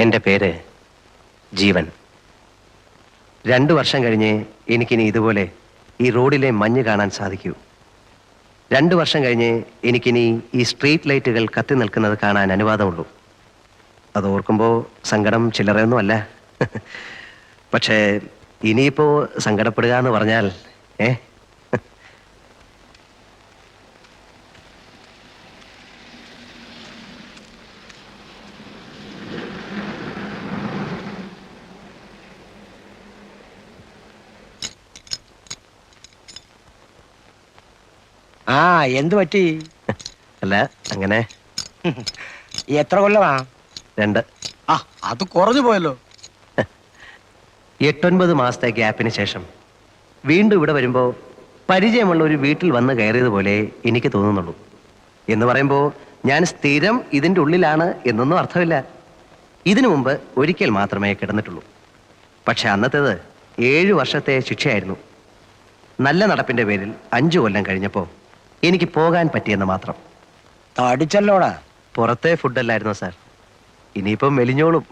എൻ്റെ പേര് ജീവൻ. 2 വർഷം കഴിഞ്ഞ് എനിക്കിനി ഇതുപോലെ ഈ റോഡിലെ മഞ്ഞ് കാണാൻ സാധിക്കൂ. 2 വർഷം കഴിഞ്ഞ് എനിക്കിനി ഈ സ്ട്രീറ്റ് ലൈറ്റുകൾ കത്തി നിൽക്കുന്നത് കാണാൻ അനുവാദമുള്ളൂ. അത് ഓർക്കുമ്പോൾ സങ്കടം ചില്ലറയൊന്നുമല്ല. പക്ഷേ ഇനിയിപ്പോൾ സങ്കടപ്പെടുക എന്ന് പറഞ്ഞാൽ ആ എന്ത് പറ്റി? അല്ല അങ്ങനെ. എത്ര കൊല്ലമാ? 2. ആ അത് കുറഞ്ഞു പോയല്ലോ. 8-9 മാസത്തെ ഗ്യാപ്പിന് ശേഷം വീണ്ടും ഇവിടെ വരുമ്പോൾ പരിചയമുള്ള ഒരു വീട്ടിൽ വന്ന് കയറിയതുപോലെ എനിക്ക് തോന്നുന്നുള്ളൂ. എന്ന് പറയുമ്പോൾ ഞാൻ സ്ഥിരം ഇതിൻ്റെ ഉള്ളിലാണ് എന്നൊന്നും അർത്ഥമില്ല. ഇതിനു മുമ്പ് ഒരിക്കൽ മാത്രമേ കിടന്നിട്ടുള്ളൂ. പക്ഷെ അന്നത്തേത് 7 വർഷത്തെ ശിക്ഷയായിരുന്നു. നല്ല നടപ്പിൻ്റെ പേരിൽ 5 കൊല്ലം കഴിഞ്ഞപ്പോൾ എനിക്ക് പോകാൻ പറ്റിയെന്ന് മാത്രം. തടിച്ചല്ലോടാ. പുറത്തെ ഫുഡല്ലായിരുന്നോ സാർ? ഇനിയിപ്പം മെലിഞ്ഞോളും.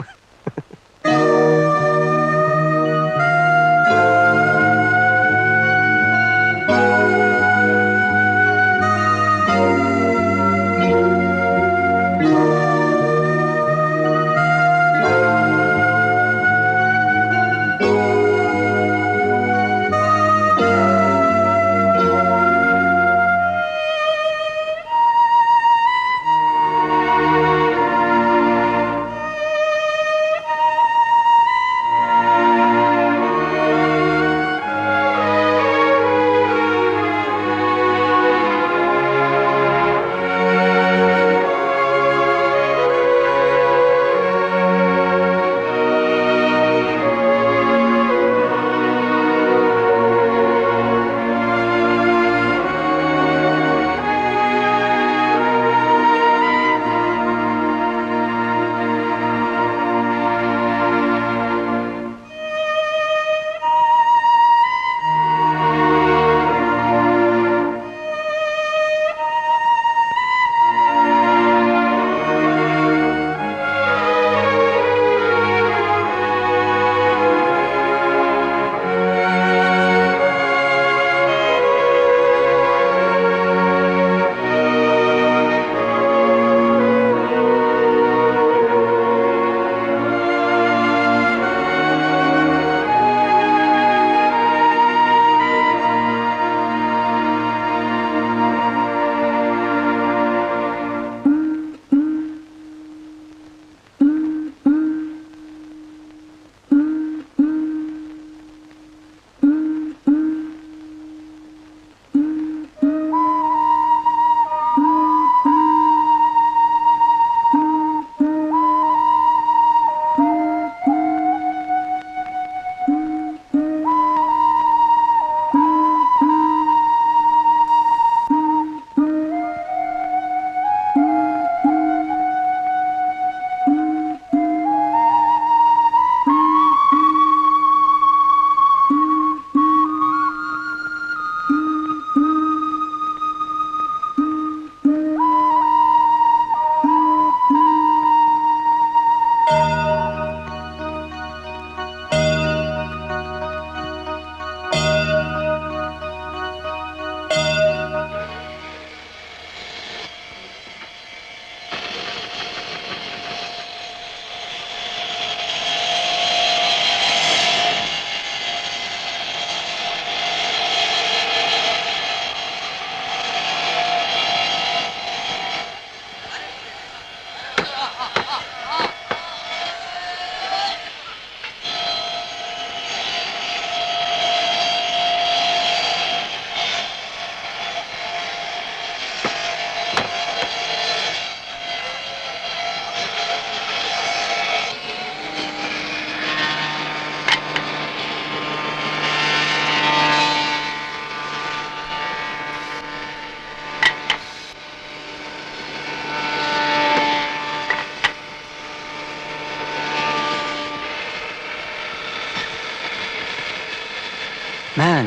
Man,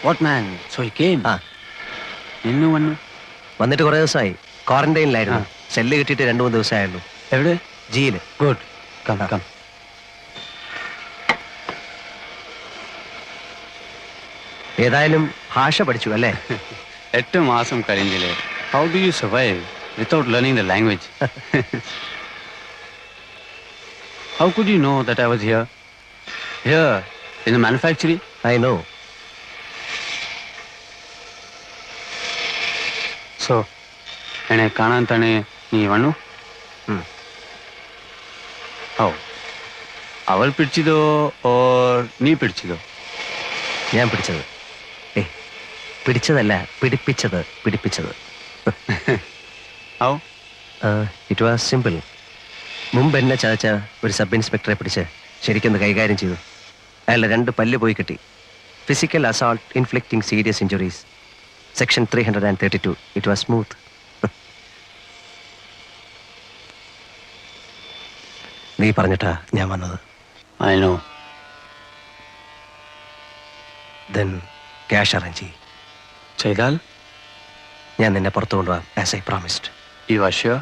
what man? So he came. ഇന്നു വന്നു. വന്നിട്ട് കുറേ ദിവസമായി. ക്വാറന്റൈനിലായിരുന്നു. സെല്ല് കിട്ടിയിട്ട് 2-3 ദിവസമായുള്ളൂ. എവിടെ? ജിയിൽ. ഗുഡ്. Come, come. ഏതായാലും ഭാഷ പഠിച്ചു അല്ലേ? 8 മാസം കഴിഞ്ഞില്ലേ. How do you survive without learning the language? How could you know that I was here? Here, in the manufacturing? I know. So, എന്നെ കാണാൻ തന്നെ നീ വന്നു? How? അവൾ പിടിച്ചതോ or നീ പിടിച്ചതോ? ഞാൻ പിടിച്ചത്. പിടിച്ചതല്ല, പിടിപ്പിച്ചത്. How? It was simple. മുമ്പ് എന്നെ ചതച്ച ഒരു സബ് ഇൻസ്പെക്ടറെ പിടിച്ച് ശരിക്കൊന്ന് കൈകാര്യം ചെയ്തു. അയാളുടെ 2 പല്ല് പോയി കിട്ടി. Physical assault inflicting serious injuries, section 332. It was smooth. നീ പറഞ്ഞിട്ടാ ഞാൻ വന്നത്. I know. Then cash arrange ചെയ്യും. ചെയ്താൽ? ഞാൻ നിന്നെ പുറത്തു കൊണ്ടുപോകാം, as I promised. You are sure?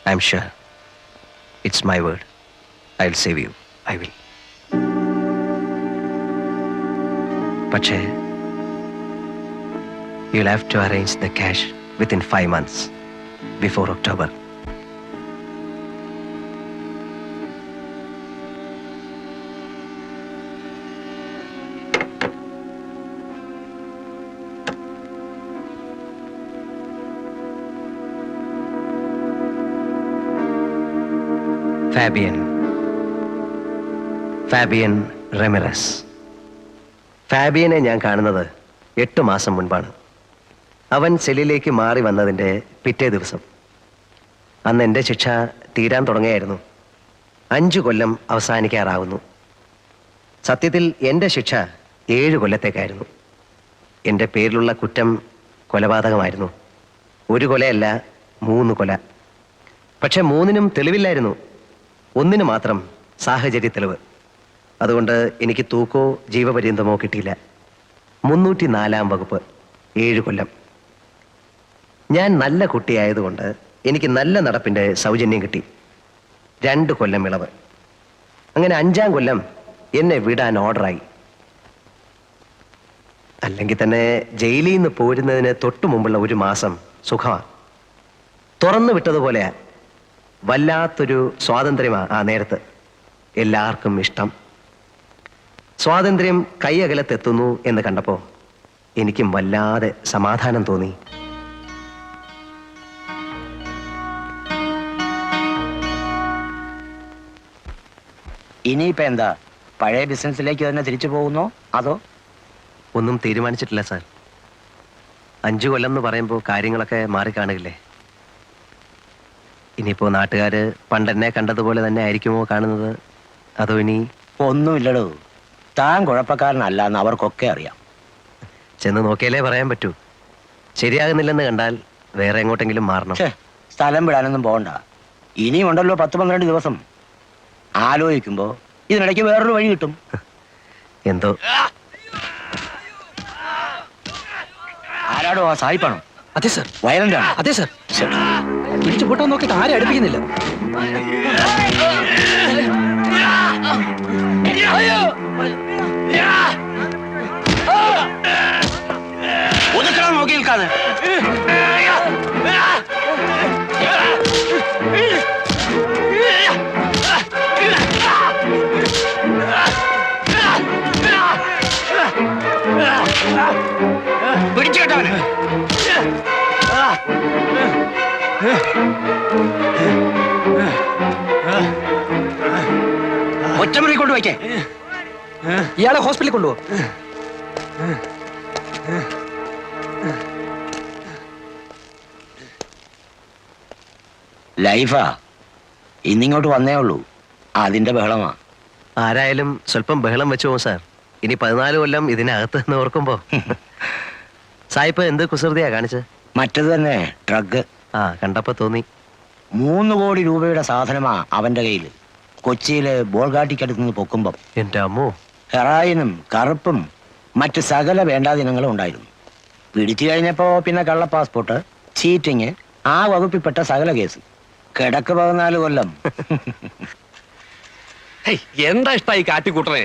I'm sure. It's my word. I will save you. I will. പക്ഷേ you will have to arrange the cash within 5 months before October. Fabian Ramirez. ഫാബിയനെ ഞാൻ കാണുന്നത് 8 മാസം മുൻപാണ്. അവൻ സെല്ലിലേക്ക് മാറി വന്നതിൻ്റെ പിറ്റേ ദിവസം. അന്ന് എൻ്റെ ശിക്ഷ തീരാൻ തുടങ്ങിയായിരുന്നു. 5 കൊല്ലം അവസാനിക്കാറാവുന്നു. സത്യത്തിൽ എൻ്റെ ശിക്ഷ 7 കൊല്ലത്തേക്കായിരുന്നു. എൻ്റെ പേരിലുള്ള കുറ്റം കൊലപാതകമായിരുന്നു. 1 കൊലയല്ല, 3 കൊല. പക്ഷെ 3നും തെളിവില്ലായിരുന്നു. 1 മാത്രം സാഹചര്യ തെളിവ്. അതുകൊണ്ട് എനിക്ക് തൂക്കോ ജീവപര്യന്തമോ കിട്ടിയില്ല. 304 വകുപ്പ്, 7 കൊല്ലം. ഞാൻ നല്ല കുട്ടിയായതുകൊണ്ട് എനിക്ക് നല്ല നടപ്പിൻ്റെ സൗജന്യം കിട്ടി. 2 കൊല്ലം ഇളവ്. അങ്ങനെ 5-ാം കൊല്ലം എന്നെ വിടാൻ ഓർഡറായി. അല്ലെങ്കിൽ തന്നെ ജയിലിൽ നിന്ന് പോരുന്നതിന് തൊട്ടു മുമ്പുള്ള 1 മാസം സുഖമാണ്. തുറന്നു വിട്ടതുപോലെയാ. വല്ലാത്തൊരു സ്വാതന്ത്ര്യമാണ് ആ നേരത്ത്. എല്ലാവർക്കും ഇഷ്ടം. സ്വാതന്ത്ര്യം കൈയകലത്തെത്തുന്നു എന്ന് കണ്ടപ്പോൾ എനിക്കും വല്ലാതെ സമാധാനം തോന്നി. ഇനിയിപ്പോ എന്താ, പഴയ ബിസിനസ്സിലേക്ക് തന്നെ തിരിച്ചു പോകുന്നോ അതോ? ഒന്നും തീരുമാനിച്ചിട്ടില്ല സാർ. 5 കൊല്ലം എന്ന് പറയുമ്പോൾ കാര്യങ്ങളൊക്കെ മാറിക്കാണുകയില്ലേ. ഇനിയിപ്പോ നാട്ടുകാര് പണ്ടെന്നെ കണ്ടതുപോലെ തന്നെ ആയിരിക്കുമോ കാണുന്നത്, അതോ ഇനി? ഒന്നുമില്ലടോ, താൻ കുഴപ്പക്കാരനല്ല എന്ന് അവർക്കൊക്കെ അറിയാം. ചെന്ന് നോക്കിയാലേ പറയാൻ പറ്റൂ. ശരിയാകുന്നില്ലെന്ന് കണ്ടാൽ വേറെ എങ്ങോട്ടെങ്കിലും മാറണം. സ്ഥലം വിടാനൊന്നും പോകണ്ട. ഇനിയും ഉണ്ടല്ലോ 10-12 ദിവസം. ആലോചിക്കുമ്പോ ഇതിനിടയ്ക്ക് വേറൊരു വഴി കിട്ടും. എന്തോ. ആരാടോ? ആ സായിപ്പാണോ? അതെ സർ. വയലന്റ് ആണ്? അതെ സർ. പിടിച്ചു പൊട്ടാൻ നോക്കിയിട്ട് ആരും അടുപ്പിക്കുന്നില്ല. ഒതുക്കണം, നോക്കി നിൽക്കാതെ. പിടിച്ചു കേട്ടവന്. ഒറ്റമുറി കൊണ്ടുവയ്ക്കേ. ഇയാളെ ഹോസ്പിറ്റലിൽ കൊണ്ടുപോ. ലൈഫാ ഇന്നിങ്ങോട്ട് വന്നേ ഉള്ളൂ, അതിന്റെ ബഹളമാ. ആരായാലും സ്വല്പം ബഹളം വെച്ചു പോകും സാർ. ഇനി 14 കൊല്ലം ഇതിനകത്ത് നിന്ന് ഓർക്കുമ്പോ. സായിപ്പ് എന്ത് കുസൃതിയാ കാണിച്ചത്? മറ്റത് തന്നെ, ഡ്രഗ്. കണ്ടപ്പോ തോന്നി. 3 കോടി രൂപയുടെ സാധനമാ അവന്റെ കയ്യിൽ. കൊച്ചിയിലെ ബോൾഗാട്ടിക്കടുത്തുനിന്ന് പൊക്കുമ്പം എന്റെ അമ്മോ. ഹെറായിനും കറുപ്പും മറ്റ് സകല വേണ്ടാദിനങ്ങളും ഉണ്ടായിരുന്നു. പിടിച്ചു കഴിഞ്ഞപ്പോ പിന്നെ കള്ള പാസ്പോർട്ട്, ചീറ്റിങ്, ആ വകുപ്പിൽപ്പെട്ട സകല കേസ്. കിടക്ക് 14 കൊല്ലം. എന്താ ഇഷ്ടായി കാട്ടിക്കൂട്ടണേ?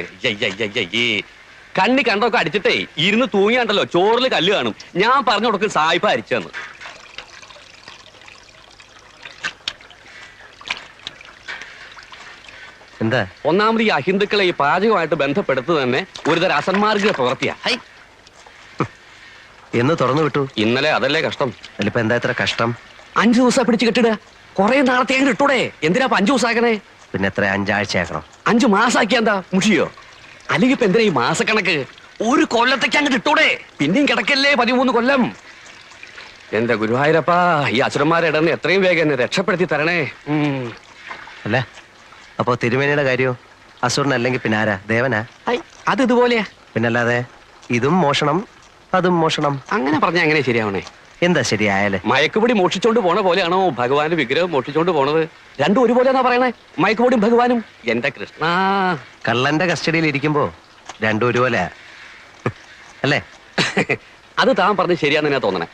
കണ്ണി കണ്ടൊക്കെ അടിച്ചിട്ടേ ഇരുന്ന് തൂങ്ങിയാണ്ടല്ലോ ചോറിൽ കല്ല് കാണും. ഞാൻ പറഞ്ഞു കൊടുക്കും സായിപ്പ അരിച്ചെന്ന്. എന്താ? ഒന്നാമത് ഈ അഹിന്ദുക്കളെ ഈ പാചകമായിട്ട് ബന്ധപ്പെടുത്തു തന്നെ ഒരുതരം അസന്മാർഗ പ്രവൃത്തിയാ. എന്ന് തുറന്നു വിട്ടു. ഇന്നലെ അതല്ലേ കഷ്ടം. അതിലിപ്പോ എന്താ ഇത്ര കഷ്ടം? 5 ദിവസം പിടിച്ച് കെട്ടിടുക. കുറെ നാളത്തെ കിട്ടൂടെ? എന്തിനാ 5 ദിവസം ആക്കണേ? പിന്നെ എത്ര 5 ആഴ്ചയാക്കണം? 5 മാസാക്കിയ എന്താ മുഷിയോ? അല്ലെങ്കിൽ ഇപ്പൊ എന്തിനാ ഈ മാസക്കണക്ക്? ഒരു കൊല്ലത്തേക്ക് അങ്ങോട്ട് ഇട്ടൂടെ? പിന്നെയും കിടക്കല്ലേ 13 കൊല്ലം. എന്റെ ഗുരുവായൂരപ്പാ, ഈ അസുരന്മാരെ ഇടന്ന് എത്രയും വേഗം എന്നെ രക്ഷപ്പെടുത്തി തരണേ. അല്ലേ? അപ്പോ തിരുമേനിയുടെ കാര്യോ? അസുരനല്ലെങ്കിൽ പിന്നെ ആരാ? ദേവനാ? അത് ഇതുപോലെയാ. പിന്നല്ലാതെ ഇതും മോഷണം അതും മോഷണം. അങ്ങനെ പറഞ്ഞാ എങ്ങനെ ശരിയാവണേ? എന്താ ശരിയായാലേ? മയക്കുപൊടി മോഷിച്ചോണ്ട് പോണ പോലെയാണോ ഭഗവാന്റെ വിഗ്രഹം മോഷിച്ചോണ്ട് പോണത്? രണ്ടും ഒരുപോലെയാണോ പറയണേ? മയക്കുപൊടിയും ഭഗവാനും. എന്റെ കൃഷ്ണ, കള്ളന്റെ കസ്റ്റഡിയിൽ ഇരിക്കുമ്പോ രണ്ടും ഒരുപോലെ അല്ലേ? അത് താൻ പറഞ്ഞ് ശരിയാന്ന് ഞാൻ തോന്നണേ.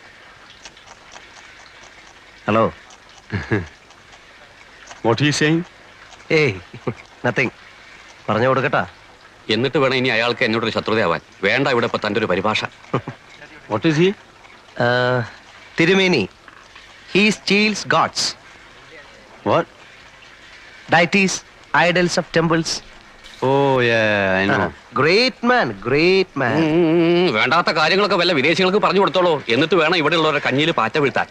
Hello. What are you saying? ഏയ് നത്തിങ്. പറഞ്ഞു കൊടുക്കട്ടാ. എന്നിട്ട് വേണം ഇനി അയാൾക്ക് എന്നോടൊരു ശത്രുതയാവാൻ. വേണ്ട ഇവിടെ ഇപ്പൊ തന്റെ ഒരു പരിഭാഷ. What is he? തിരുമേനി, he steals gods, What? deities, idols of temples. Oh, yeah, I know. Great man, great man. വേണ്ടാത്ത കാര്യങ്ങളൊക്കെ വല്ല വിദേശികൾക്ക് പറഞ്ഞു കൊടുത്തോളൂ. എന്നിട്ട് വേണം ഇവിടെ ഉള്ളവരുടെ കഞ്ഞിയിൽ പാറ്റ വീഴ്ത്താൻ.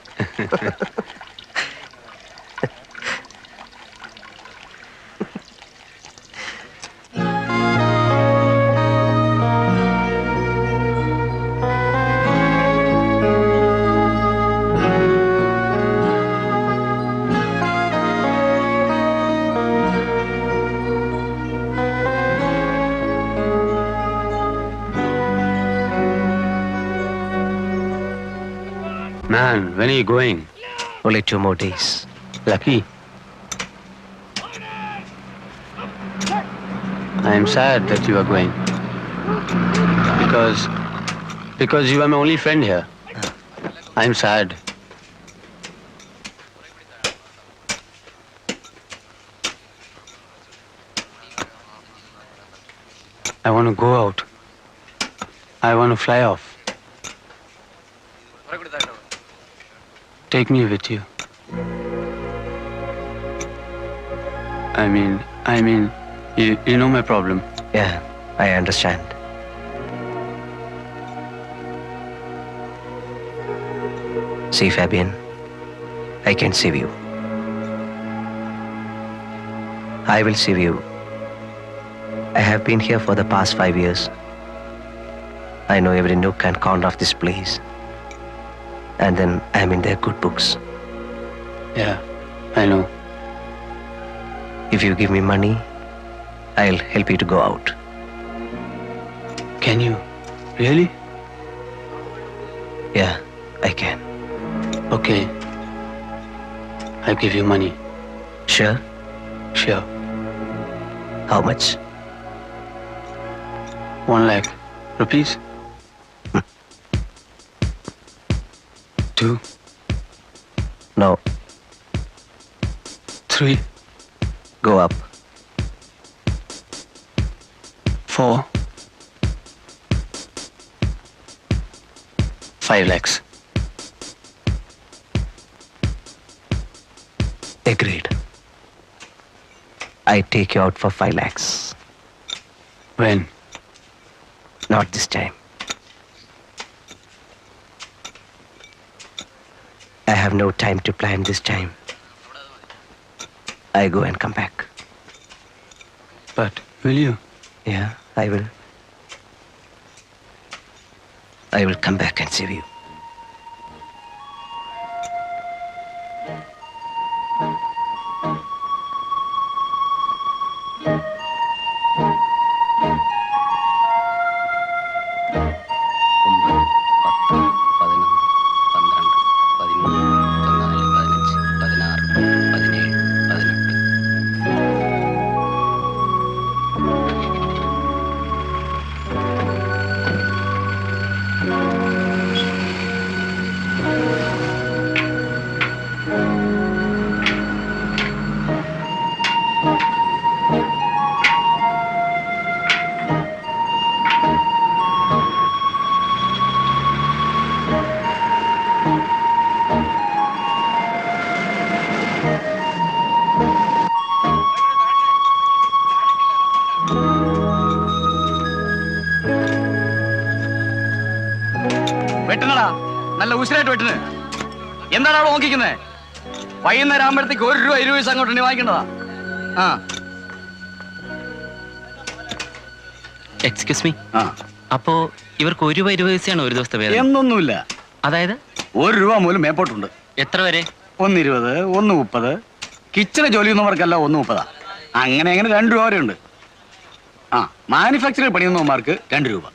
Man, when are you going? Only 2 more days. Lucky. I am sad that you are going. Because you are my only friend here. I am sad. I want to go out. I want to fly off. Take me with you. I mean, you know my problem. Yeah, I understand. See, Fabian, I can save you. I will save you. I have been here for the past 5 years. I know every nook and corner of this place. And then I'm in their good books. Yeah, I know. If you give me money, I'll help you to go out. Can you? Really? Yeah, I can. Okay. I'll give you money. Sure? Sure. How much? 1 lakh rupees. 2, No, 3, go up. 4, 5 lakhs. Agreed. I take you out for 5 lakhs. When? Not this time. I have no time to plan this time. I go and come back. But will you? Yeah, I will. I will come back and save you. നല്ല ഉശിരായിട്ട് വെട്ടിന്. എന്താണ് അവിടെ നോക്കിക്കുന്നേ? വൈകുന്നേരം ആകുമ്പോഴത്തേക്ക് 1 രൂപ 20 പൈസ അങ്ങോട്ട് വാങ്ങിക്കേണ്ടതാ. ആ excuse me, ആ അപ്പോ ഇവർക്ക് 1 രൂപ 20 പൈസയാണ് ഒരു ദിവസത്തെ വേതനം? എന്നൊന്നുമില്ല. അതായത് 1 രൂപ മൂലം മേപ്പോട്ടുണ്ട്. എത്ര വരെ? 1.20, 1.30. കിച്ചണ് ജോലി ചെയ്യുന്നവർക്കല്ല 1.30. അങ്ങനെ 2 രൂപ വരെ ഉണ്ട്. ആ മാനുഫാക്ചറിംഗ് പണിയുന്നവന്മാർക്ക് 2 രൂപ.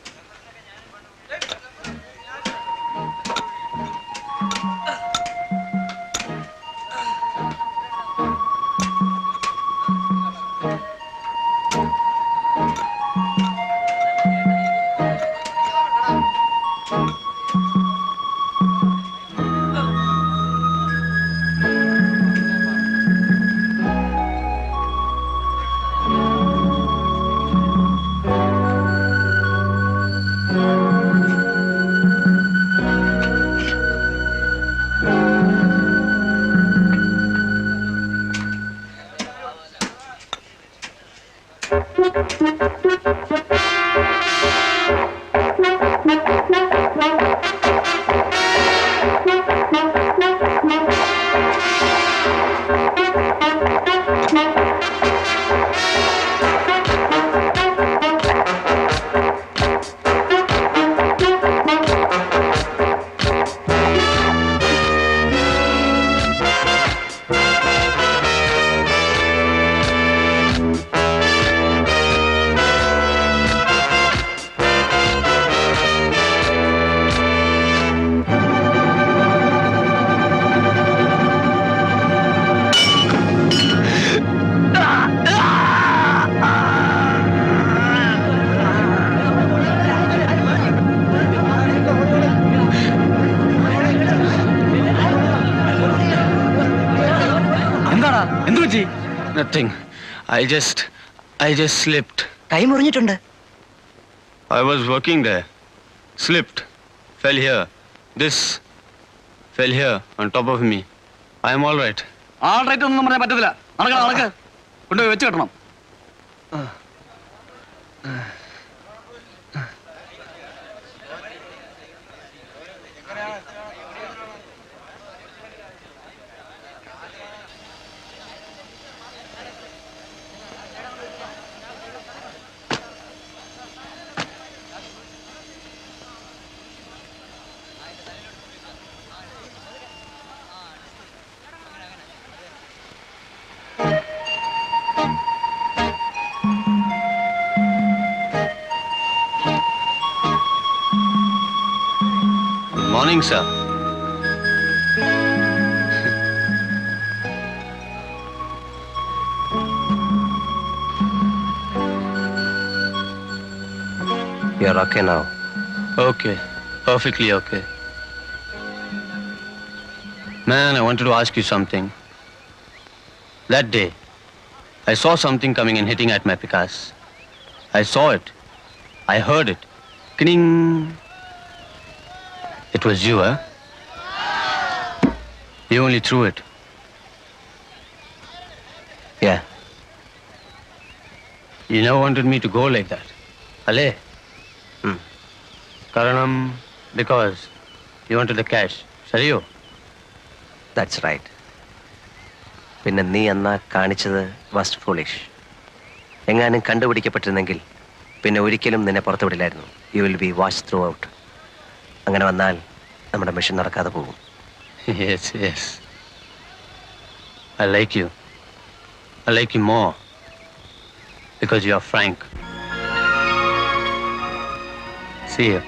Nothing. I just slipped. കൈ മുറിഞ്ഞിട്ടുണ്ട്. I was working there. Slipped. Fell here. This fell here on top of me. I am all right. All right ഒന്നും പറയാൻ പറ്റത്തില്ല. നടക്ക് കൊണ്ടുപോയി വെച്ച് കെട്ടണം. Morning, sir. You're okay now. Okay. Perfectly okay. Man, I wanted to ask you something. That day, I saw something coming and hitting at my Picasso. I saw it. I heard it. Kning. It was you, huh? You only threw it. Yeah. You never wanted me to go like that. Ale? Karanam, because you wanted the cash. Sariyo? That's right. പിന്നെ നീ അന്നാ കാണിച്ചത് was foolish. എങ്ങാനും കണ്ടുപിടിക്കപ്പെട്ടിരുന്നെങ്കിൽ പിന്നെ ഒരിക്കലും നിന്നെ പുറത്തു വിടില്ലായിരുന്നു. You will be watch throughout. അങ്ങനെ വന്നാൽ നമ്മുടെ മിഷൻ നടക്കാതെ പോകും. Yes. I like you. I like you more because you are frank. See you.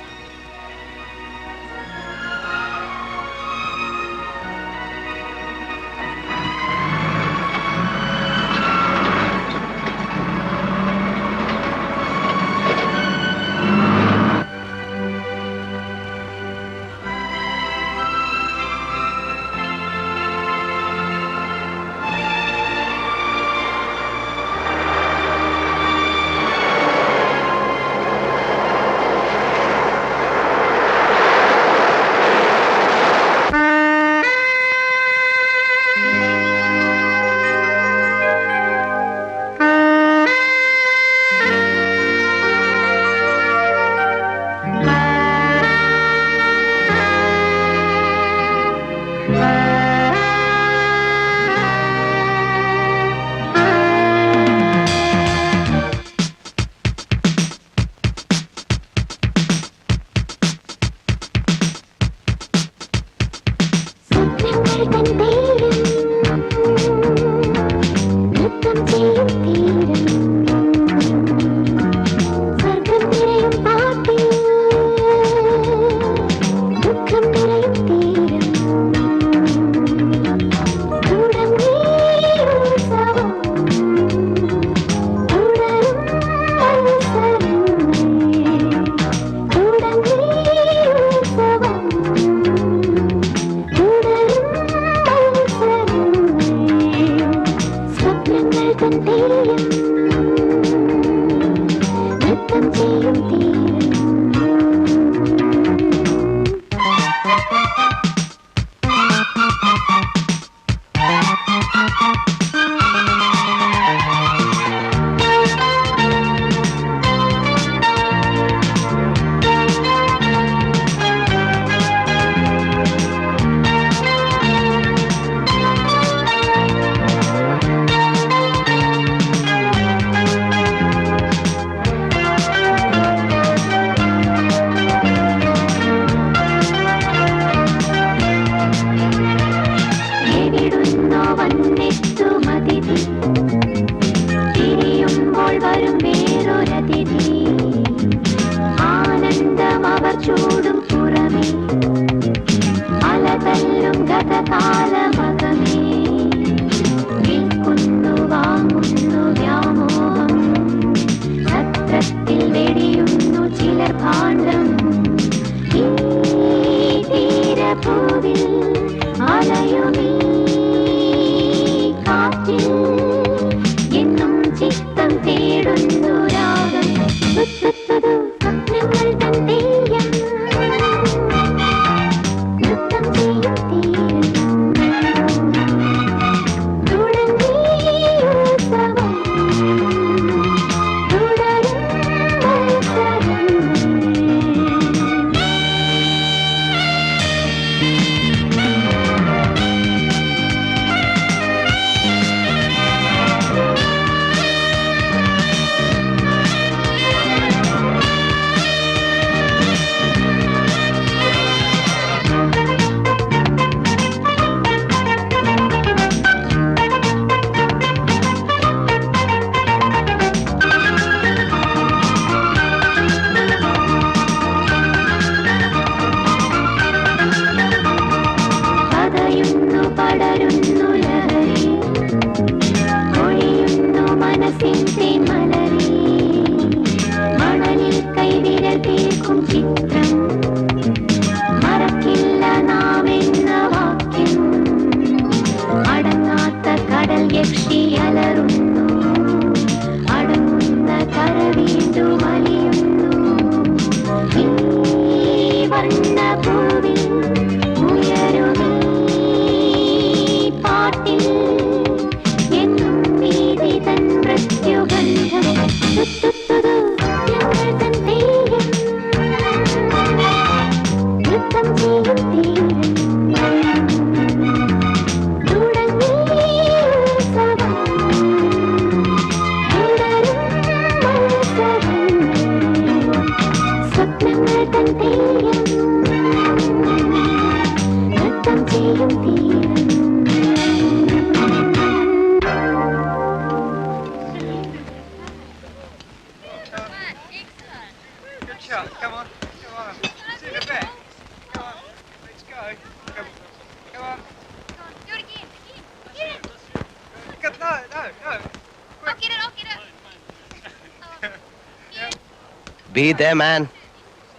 Be there, man.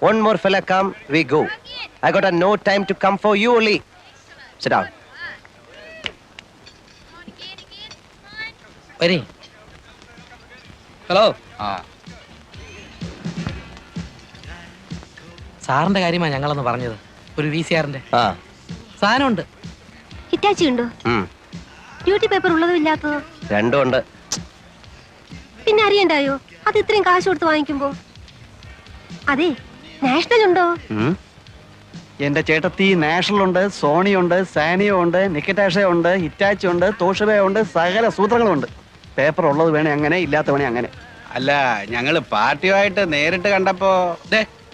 One more fella come, we go. I got no time to come for you only. Sit down. വരി. Hello. സാറിന്റെ കാര്യമാണ് ഞങ്ങളൊന്ന് പറഞ്ഞത്. ഒരു VCRന്റെ ആ. സാധനമുണ്ട്. Hitachi ഉണ്ടോ? Duty paper ഉള്ളതും ഇല്ലാത്തതോ? രണ്ടും ഉണ്ട്. പിന്നെ അറിയണ്ടായോ അത് ഇത്രയും കാശ് കൊടുത്ത് വാങ്ങിക്കുമ്പോ? അതെ, നാഷണൽ ഉണ്ടോ? എന്റെ ചേട്ടത്തി നാഷണൽ ഉണ്ട്, സോണി ഉണ്ട്, സാനിയോ ഉണ്ട്, നിക്കറ്റാഷ ഉണ്ട്, ഹിറ്റാച്ചി ഉണ്ട്, തോഷിബ ഉണ്ട്, സകല സൂത്രങ്ങളും ഉണ്ട്. പേപ്പർ ഉള്ളത് വേണേ അങ്ങനെ, ഇല്ലാത്ത വേണേ അങ്ങനെ. അല്ല, ഞങ്ങള് പാർട്ടിയുമായിട്ട് നേരിട്ട് കണ്ടപ്പോ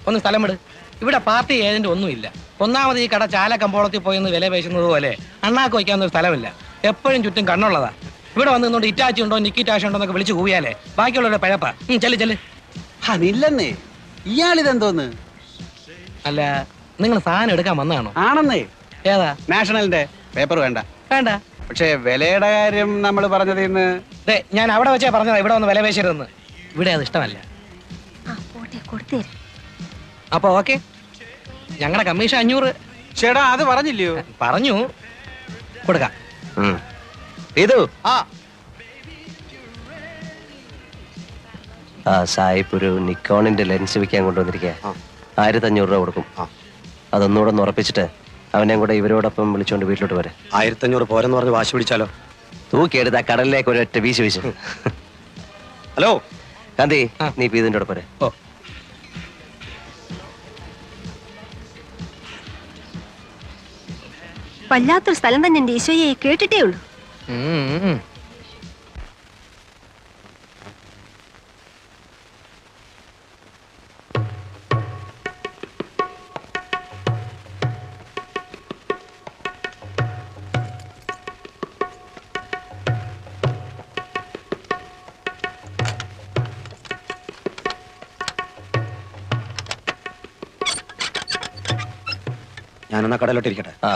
ഒന്ന് സ്ഥലം വിട്. ഇവിടെ പാർട്ടി ഏജന്റ് ഒന്നുമില്ല. ഒന്നാമത് ഈ കട ചാല കമ്പോളത്തിൽ പോയെന്ന് വില പേശുന്നത് പോലെ അണ്ണാക്ക് വയ്ക്കാവുന്ന ഒരു സ്ഥലമില്ല. എപ്പോഴും ചുറ്റും കണ്ണുള്ളതാ. ഇവിടെ വന്ന് നിന്നോണ്ട് ഇറ്റാച്ചി ഉണ്ടോ നിക്കിറ്റാഷ ഉണ്ടോ എന്നൊക്കെ വിളിച്ച് കൂവിയാലേ ബാക്കിയുള്ളവരുടെ പഴപ്പാ. ചെല്ല് ചെല്ല്. അതില്ലെന്നേ, ഇയാളിതെന്തോന്ന്? അല്ല, നിങ്ങൾ സാധനം എടുക്കാൻ വന്നതാണോ? ആണെന്നേ. ഏതാ? നാഷണലിന്റെ പേപ്പർ വേണ്ട. വേണ്ട. പക്ഷേ വിലയുടെ കാര്യം നമ്മൾ പറഞ്ഞത് ഇന്ന് ഞാൻ അവിടെ വെച്ചാ പറഞ്ഞതാ ഇവിടെ ഒന്ന് വില പേശരുതെന്ന്. ഇവിടെ അത് ഇഷ്ടമല്ല. പോട്ടെ, കൊടുത്തേര്. അപ്പൊ ഓക്കെ, ഞങ്ങളുടെ കമ്മീഷൻ 500. ചേട്ടാ അത് പറഞ്ഞില്ലയോ? പറഞ്ഞു, കൊടുക്കാം. ഇതു ആ സായിപ്പ് ഒരു നിക്കോണിന്റെ ലെൻസ് വിൽക്കാൻ കൊണ്ടുവന്നിരിക്കുക. 1500 രൂപ കൊടുക്കും. അതൊന്നുകൂടെ ഒന്ന് ഉറപ്പിച്ചിട്ട് അവനെയും കൂടെ ഇവരോടൊപ്പം വിളിച്ചോണ്ട് വീട്ടിലോട്ട് വരെ. 1500 പോരെന്ന് പറഞ്ഞ് വാശി പിടിച്ചാലോ? തൂക്കിയെടുത്ത് ആ കടലിലേക്ക് ഒരൊറ്റ വീശു വീശു. ഹലോ കാന്തി, നീ ഇപ്പൊ ഇതിന്റെ കൂടെ പോരെ. ഓ വല്ലാത്തൊരു സ്ഥലം തന്നെ എന്റെ ഈശോയെ, കേട്ടിട്ടേ ഉള്ളൂ. ഞാനെന്നാ കടലോട്ടിരിക്കട്ടെ. ആ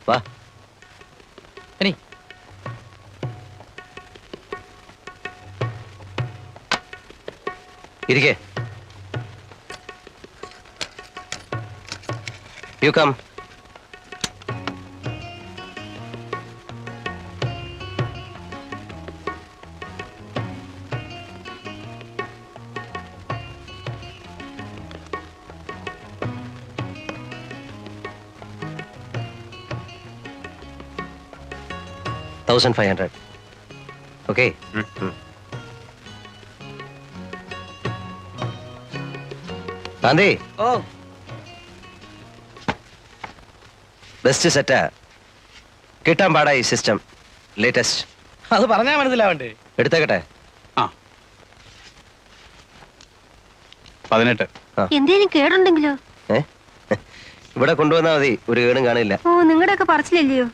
വാ. ഇനി ഇരിക്കേ. You come. $1,500. Okay. ഗാന്ധി, ഓ ബെസ്റ്റ് സെറ്റാ. കിട്ടാൻ പാടാ ഈ സിസ്റ്റം. ലേറ്റസ്റ്റ്. അത് പറഞ്ഞാ മനസ്സിലാവണ്ടേ? എടുത്തേക്കട്ടെ. 18. എന്തേലും കേടുണ്ടെങ്കിലോ? ഏ ഇവിടെ കൊണ്ടുവന്നാ മതി, ഒരു കേടും കാണില്ല. ഓ, നിങ്ങളുടെ ഒക്കെ പറച്ചില്ലല്ലയോ?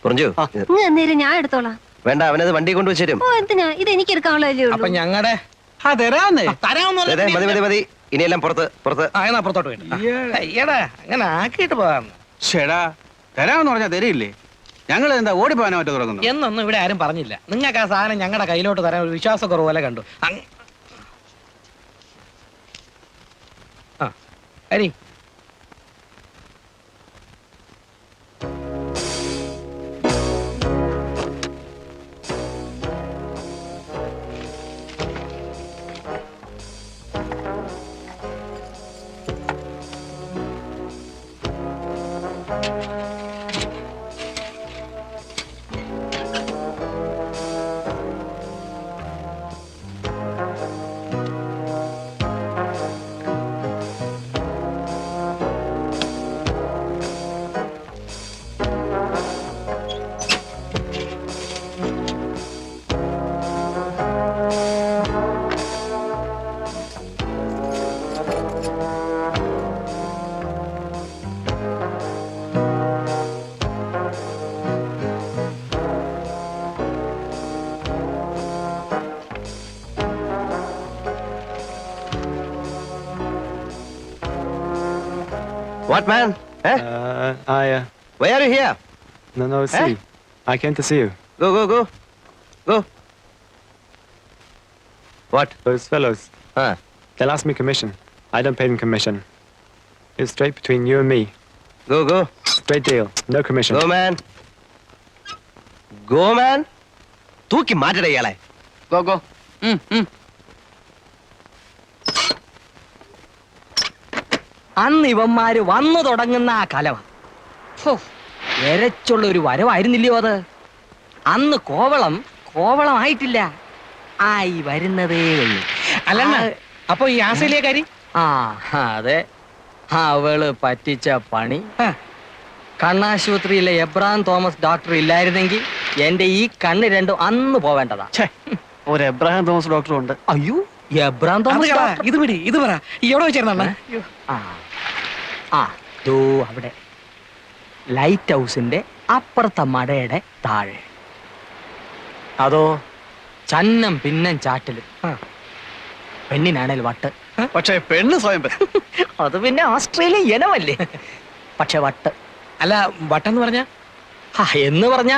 പുറഞ്ചു, ഇങ്ങ് എന്നേരം ഞാൻ എടുത്തോളാം. വേണ്ട, അവനത് വണ്ടി കൊണ്ടുവച്ചു. ഓ, എന്തിനാ? ഇത് എനിക്ക് എടുക്കാനുള്ളതല്ലേ അപ്പൊ ഉള്ളൂ. ഞങ്ങളുടെ മതി മതി, ഇനിയെല്ലാം പുറത്ത് പുറത്ത്. അപ്പുറത്തോട്ട് വേണ്ട. അയ്യടാ, അങ്ങനെ ആക്കിയിട്ട് പോകാന്ന്. ചേടാ, തരാമെന്ന് പറഞ്ഞാൽ തരില്ലേ? ഞങ്ങൾ എന്താ ഓടിപ്പോകാനോ മറ്റോ തുടങ്ങുന്നു? എന്നൊന്നും ഇവിടെ ആരും പറഞ്ഞില്ല. നിങ്ങൾക്ക് ആ സാധനം ഞങ്ങളുടെ കയ്യിലോട്ട് തരാൻ ഒരു വിശ്വാസക്കുറവ് പോലെ കണ്ടു. അരി What, man? Eh? Yeah. Why are you here? No, see. I came to see you. Go. What? Those fellows, Huh? they'll ask me commission. I don't pay them commission. It's straight between you and me. Go. Straight deal. No commission. Go, man. തൂക്കി മാറ്റട ഇയാളെ. Go. അന്ന് ഇവന്മാര് വന്നു തുടങ്ങുന്ന ആ കലവ എരച്ചുള്ള ഒരു വരവായിരുന്നില്ലയോ അത്? അന്ന് കോവളമായിട്ടില്ല, ആയി വരുന്നതേ ഉള്ളൂ. അല്ല, അപ്പൊ ഈ ആസ്ട്രേലിയക്കാരി? ആ അതെ, അവള് പറ്റിച്ച പണി. കണ്ണാശുപത്രിയിലെ എബ്രഹാം തോമസ് ഡോക്ടർ ഇല്ലായിരുന്നെങ്കിൽ എന്റെ ഈ കണ്ണ് രണ്ടും അന്ന് പോവേണ്ടതാ. ഒരു എബ്രഹാം തോമസ് ഡോക്ടറും ഉണ്ട്. അയ്യോ, എബ്രഹാം തോമസ് ഡോക്ടർ. ഇത് പറ എവിടെ വെച്ചിരുന്ന? ദോ അവിടെ ലൈറ്റ് ഹൗസിന്റെ അപ്പുറത്തെ മടയുടെ താഴെ. അതോ ചന്നം പിന്നം ചാട്ടില്. പെണ്ണിനാണേൽ വട്ട്. പക്ഷേ പെണ്ണ് സ്വയം അത് പിന്നെ ഓസ്ട്രേലിയൻ ഇനമല്ലേ. പക്ഷെ വട്ട്. അല്ല, വട്ടെന്ന് പറഞ്ഞ എന്ന് പറഞ്ഞ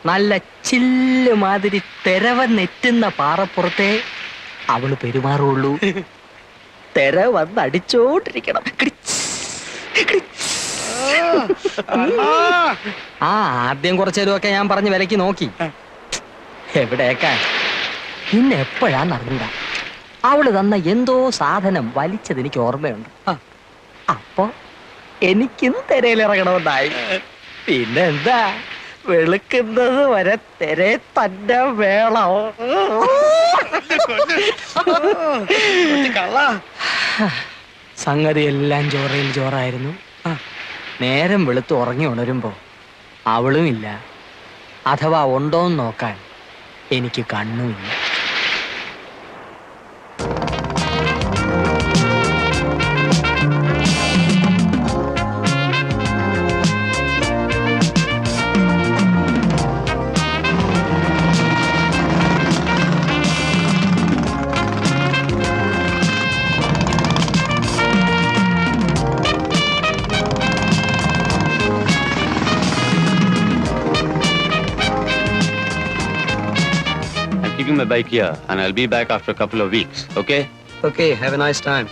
നല്ല ചില്ല് മാതിരി തെരവന്നെറ്റുന്ന പാറപ്പുറത്തെ അവള് പെരുമാറുള്ളൂ. തെര വന്നടിച്ചോണ്ടിരിക്കണം. ആദ്യം കുറച്ചേരുമൊക്കെ ഞാൻ പറഞ്ഞ് വിലക്ക് നോക്കി. എവിടേക്കാ പിന്നെ എപ്പോഴാന്ന് അറിഞ്ഞൂടാ അവള് തന്ന എന്തോ സാധനം വലിച്ചത് എനിക്ക് ഓർമ്മയുണ്ട്. അപ്പൊ എനിക്കും തെരയിലിറങ്ങണമെന്നായി. പിന്നെന്താ, വെളുക്കുന്നത് വരെ തെരെ തന്നെ വേണം. സംഗതി എല്ലാം ചോറയിൽ ചോറായിരുന്നു. നേരം വെളുത്ത് ഉറങ്ങി ഉണരുമ്പോ അവളും ഇല്ല, അഥവാ ഉണ്ടോന്ന് നോക്കാൻ എനിക്ക് കണ്ണുമില്ല. Keeping my bike here, and I'll be back after a couple of weeks. Okay? Okay, have a nice time.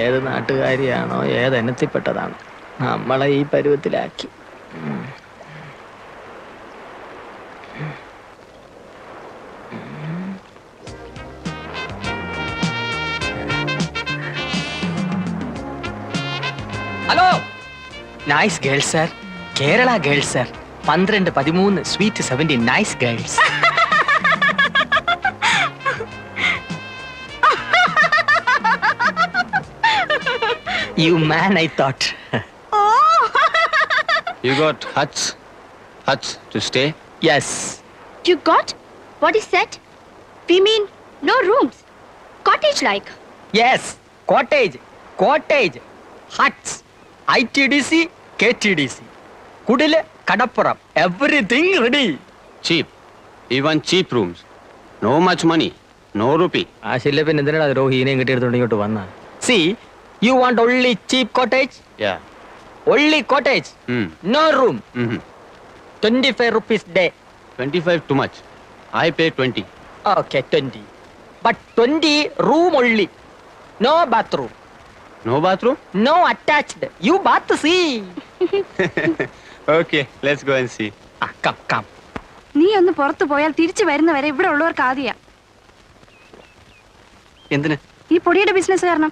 ഏത് നാട്ടുകാരിയാണോ ഏതെണ്ണത്തിൽപ്പെട്ടതാണ് നമ്മളെ ഈ പരുവത്തിലാക്കി. Hello, nice girls sir, Kerala girls sir, 12, 13, sweet 17, nice girls. You man, I thought. You got huts? Huts to stay? Yes. You got? What is that? We mean no rooms. Cottage like. Yes. Cottage. Cottage. Huts. ITDC, KTDC. Kudile, Kadappuram. Everything ready. Cheap. Even cheap rooms. No much money. No rupee. ആശില്ല പിന്നെ എന്തിനാണ് രോഹിനെയും കിട്ടിയെടുത്തോണ്ട് ഇങ്ങോട്ട് വന്ന? See, you want only cheap cottage? Yeah. Only cottage. No room. 25 rupees day. 25 too much. I pay 20. Okay, 20. But 20 room only. No bathroom. No bathroom? No attached. You bath see. Okay, let's go and see. Come, come. നീ ഒന്ന് പുറത്തു പോയാൽ തിരിച്ചു വരുന്നവരെ ഇവിടെ ഉള്ളവർക്ക് ആദ്യ എന്തിന്? ഈ പൊടിയുടെ ബിസിനസ് കാരണം.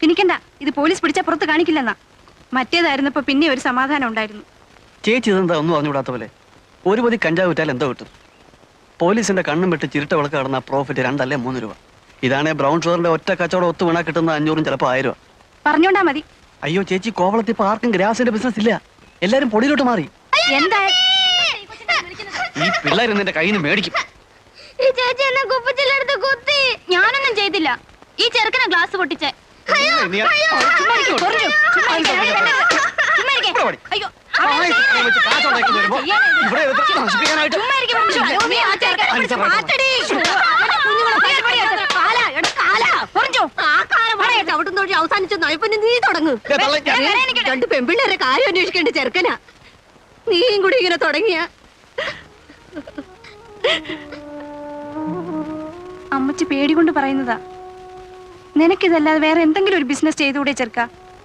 കിണിക്കണ്ട, ഇത് പോലീസ് പിടിച്ചാൽ പുറത്ത് കാണിക്കില്ലെന്നാ. മറ്റേതായിരുന്നപ്പോ പിന്നെ ഒരു സമാധാനം ഉണ്ടായിരുന്നു. ചേച്ചി ഇതെന്താ ഒന്നും അറിഞ്ഞുകൂടാത്ത പോലെ? ഒരു പൊതി കഞ്ചാവ് വിറ്റാൽ എന്തോ കിട്ടും? പോലീസിന്റെ കണ്ണും വെട്ട് ചിരുട്ട വിളക്ക് കടന്ന പ്രോഫിറ്റ് 2 അല്ലേ 3 രൂപ. ഇതാണേ ബ്രൗൺ ഷുഗറിന്റെ ഒറ്റ കച്ചവടം ഒത്തു വീണാ കിട്ടുന്ന 500 ചിലപ്പോൾ 1000 രൂപ. പറഞ്ഞോണ്ടാ മതി. അയ്യോ ചേച്ചി, കോവളത്തിൽ ഇപ്പൊ ആർക്കും ഗ്രാസിന്റെ ബിസിനസ് ഇല്ല. എല്ലാരും പൊടിയിലോട്ട് മാറി. എന്താ ഈ പിള്ളേർ നിന്റെ കയ്യിൽ നിന്ന് മേടിക്കും. ഈ ചേച്ചി എന്നെ കുപ്പിച്ചില്ലെടുത്ത് കുത്തി. ഞാനൊന്നും ചെയ്തില്ല. ഈ ചെറുക്കനെ ഗ്ലാസ് പൊട്ടിച്ചേ. അവസാനിച്ച നയപ്പന്നെ നീ തുടങ്ങും. 2 പെൺപിള്ളേരെ കാര്യം അന്വേഷിക്കേണ്ട ചെറുക്കനാ. നീയും കൂടി ഇങ്ങനെ തുടങ്ങിയ. അമ്മച്ചി പേടികൊണ്ട് പറയുന്നതാ. നിനക്കിതല്ലാതെ വേറെ എന്തെങ്കിലും ഒരു ബിസിനസ് ചെയ്തുകൂടെ ചെറുക്ക?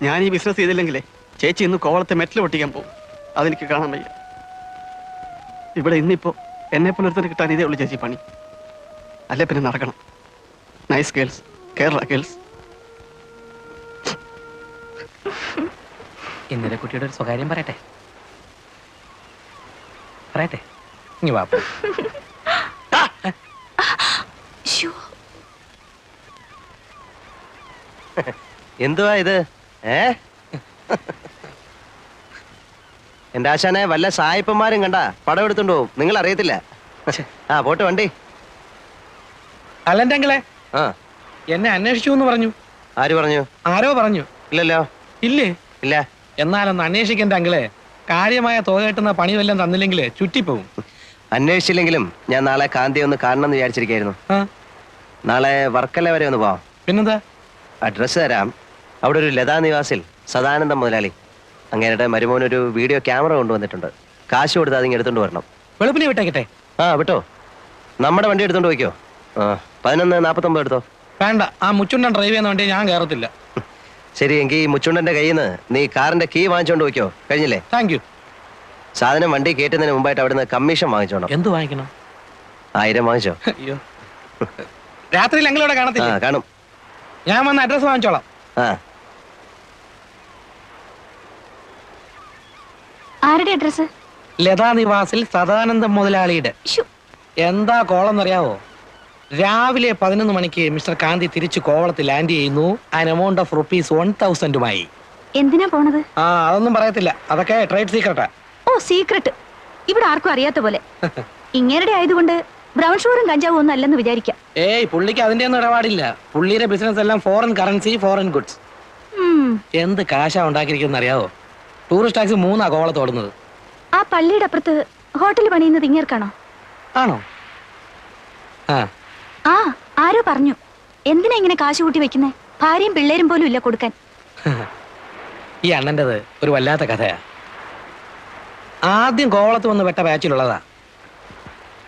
ഞാൻ ഈ ബിസിനസ് ചെയ്തില്ലെങ്കിലേ ചേച്ചി ഇന്ന് കോവളത്തെ മെറ്റൽ പൊട്ടിക്കാൻ പോകും. അതെനിക്ക് കാണാൻ വയ്യ. ഇവിടെ ഇന്നിപ്പോ എന്നെ പുലർത്തിന് കിട്ടാൻ ഇതേ ഉള്ളൂ ചേച്ചി പണി. അല്ലേ പിന്നെ നടക്കണം. Nice girls, Kerala girls. ഇന്നലെ കുട്ടിയുടെ ഒരു സ്വകാര്യം പറയട്ടെ. ഇനി വാ. എന്തുവാ ഇത്? എന്റെ ആശാനെ വല്ല സായിപ്പന്മാരും കണ്ട പടം എടുത്തോണ്ട് പോവും. നിങ്ങൾ അറിയത്തില്ല. പോട്ടെ വണ്ടി. അല്ലെങ്കിലേ ആ, എന്നെ അന്വേഷിച്ചു എന്ന് പറഞ്ഞു. ആര് പറഞ്ഞു? ആരോ പറഞ്ഞു. ഇല്ലല്ലോ. ഇല്ലേ? ഇല്ല. എന്നാലൊന്ന് അന്വേഷിക്കണ്ട അങ്കിളെ. കാര്യമായ തുക കിട്ടുന്ന പണി വല്ലതും തന്നില്ലെങ്കിലേ ചുറ്റിപ്പോവും. അന്വേഷിച്ചില്ലെങ്കിലും ഞാൻ നാളെ കാന്തിയെ ഒന്ന് കാണണം എന്ന് വിചാരിച്ചിരിക്കായിരുന്നു. നാളെ വർക്കല വരെ ഒന്ന് പോവാം. പിന്നെന്താ? അഡ്രസ്സ് തരാം. അവിടെ ഒരു ലതാ നിവാസിൽ സദാനന്ദം മുതലാളി അങ്ങേരുടെ മരുമോനൊരു വീഡിയോ ക്യാമറ കൊണ്ടുവന്നിട്ടുണ്ട്. കാശ് കൊടുത്ത് അതിങ്ങ് എടുത്തോണ്ട് വരണം. വെളുപ്പിനെ വിട്ടേക്കട്ടെ? വിട്ടോ. നമ്മുടെ വണ്ടി എടുത്തോണ്ട് പോയിക്കോ. 11:49 എടുത്തോ. വേണ്ട, ആ മുച്ചുണ്ടൻ ഡ്രൈവ് ചെയ്യുന്ന വണ്ടി ഞാൻ കയറത്തില്ല. ശരി, എങ്കിൽ ഈ മുച്ചുണ്ടന്റെ കയ്യിൽ നിന്ന് നീ കാറിന്റെ കീ വാങ്ങിച്ചോണ്ട് പോയിക്കോ. കഴിഞ്ഞില്ലേ? Thank you. സാധനം വണ്ടി കയറ്റുന്നതിന് മുമ്പായിട്ട് അവിടുന്ന് കമ്മീഷൻ വാങ്ങിച്ചോണം. എന്ത് വാങ്ങിക്കണം? 1000 വാങ്ങിച്ചോ. അയ്യോ, രാത്രിയിൽ എങ്കിലൂടെ ആ, കാണത്തില്ല. കാണും. ഞാൻ വന്ന് അഡ്രസ് വാങ്ങിച്ചോളാം. ആ, ആരുടെ അഡ്രസ്? ലതാ നിവാസിൽ സദാനന്ദം മുതലാളിയുടെ. എന്താ കോളെന്നറിയാവോ? രാവിലെ 11 മണിക്ക് മിസ്റ്റർ കാന്തി തിരിച്ചു കോവളത്തിൽ ലാൻഡ് ചെയ്യുന്നു. ആൻ എമൗണ്ട് ഓഫ് ₹1000 എന്തിനാ പോണത്? ആ, അതൊന്നും പറയത്തില്ല. അതൊക്കെ ട്രേഡ് സീക്രട്ടാ. ഓ, സീക്രട്ട്. ഇവിടെ ആർക്കും അറിയാത്ത പോലെ. ഇങ്ങേരുടെ ആയതുകൊണ്ട് ബ്രൗൺ ഷുഗറും കഞ്ചാവും ഒന്നും അല്ലെന്ന് വിചാരിക്കാം. ഏയ്, പുള്ളിക്ക് അതിന്റെ ഒന്നും ഇടപാടില്ല. പുള്ളിയുടെ ബിസിനസ് എല്ലാം ഫോറിൻ കറൻസി, ഫോറിൻ ഗുഡ്സ്. എന്ത് കാശാ ഉണ്ടാക്കിയിരിക്കുന്ന അറിയാവോ? ടൂറിസ്റ്റ് ടാക്സി 3 കോവളത്ത് ഓടുന്നത്. ആ പള്ളിയുടെ അപ്പുറത്ത് ഹോട്ടൽ പണിയുന്നത് ഇങ്ങേർക്കാണോ? ആണോ? ആ, ആ, ആരോ പറഞ്ഞു. എന്തിനാ ഇങ്ങനെ കാശ് കൂട്ടി വെക്കുന്നേ? ഭാര്യയും പിള്ളേരും പോലും ഇല്ല കൊടുക്കാൻ. ഈ അണ്ണൻ്റെത് ഒരു വല്ലാത്ത കഥയാ. ആദ്യം കോവളത്ത് വന്ന് വെട്ട ബാച്ചിലുള്ളതാ.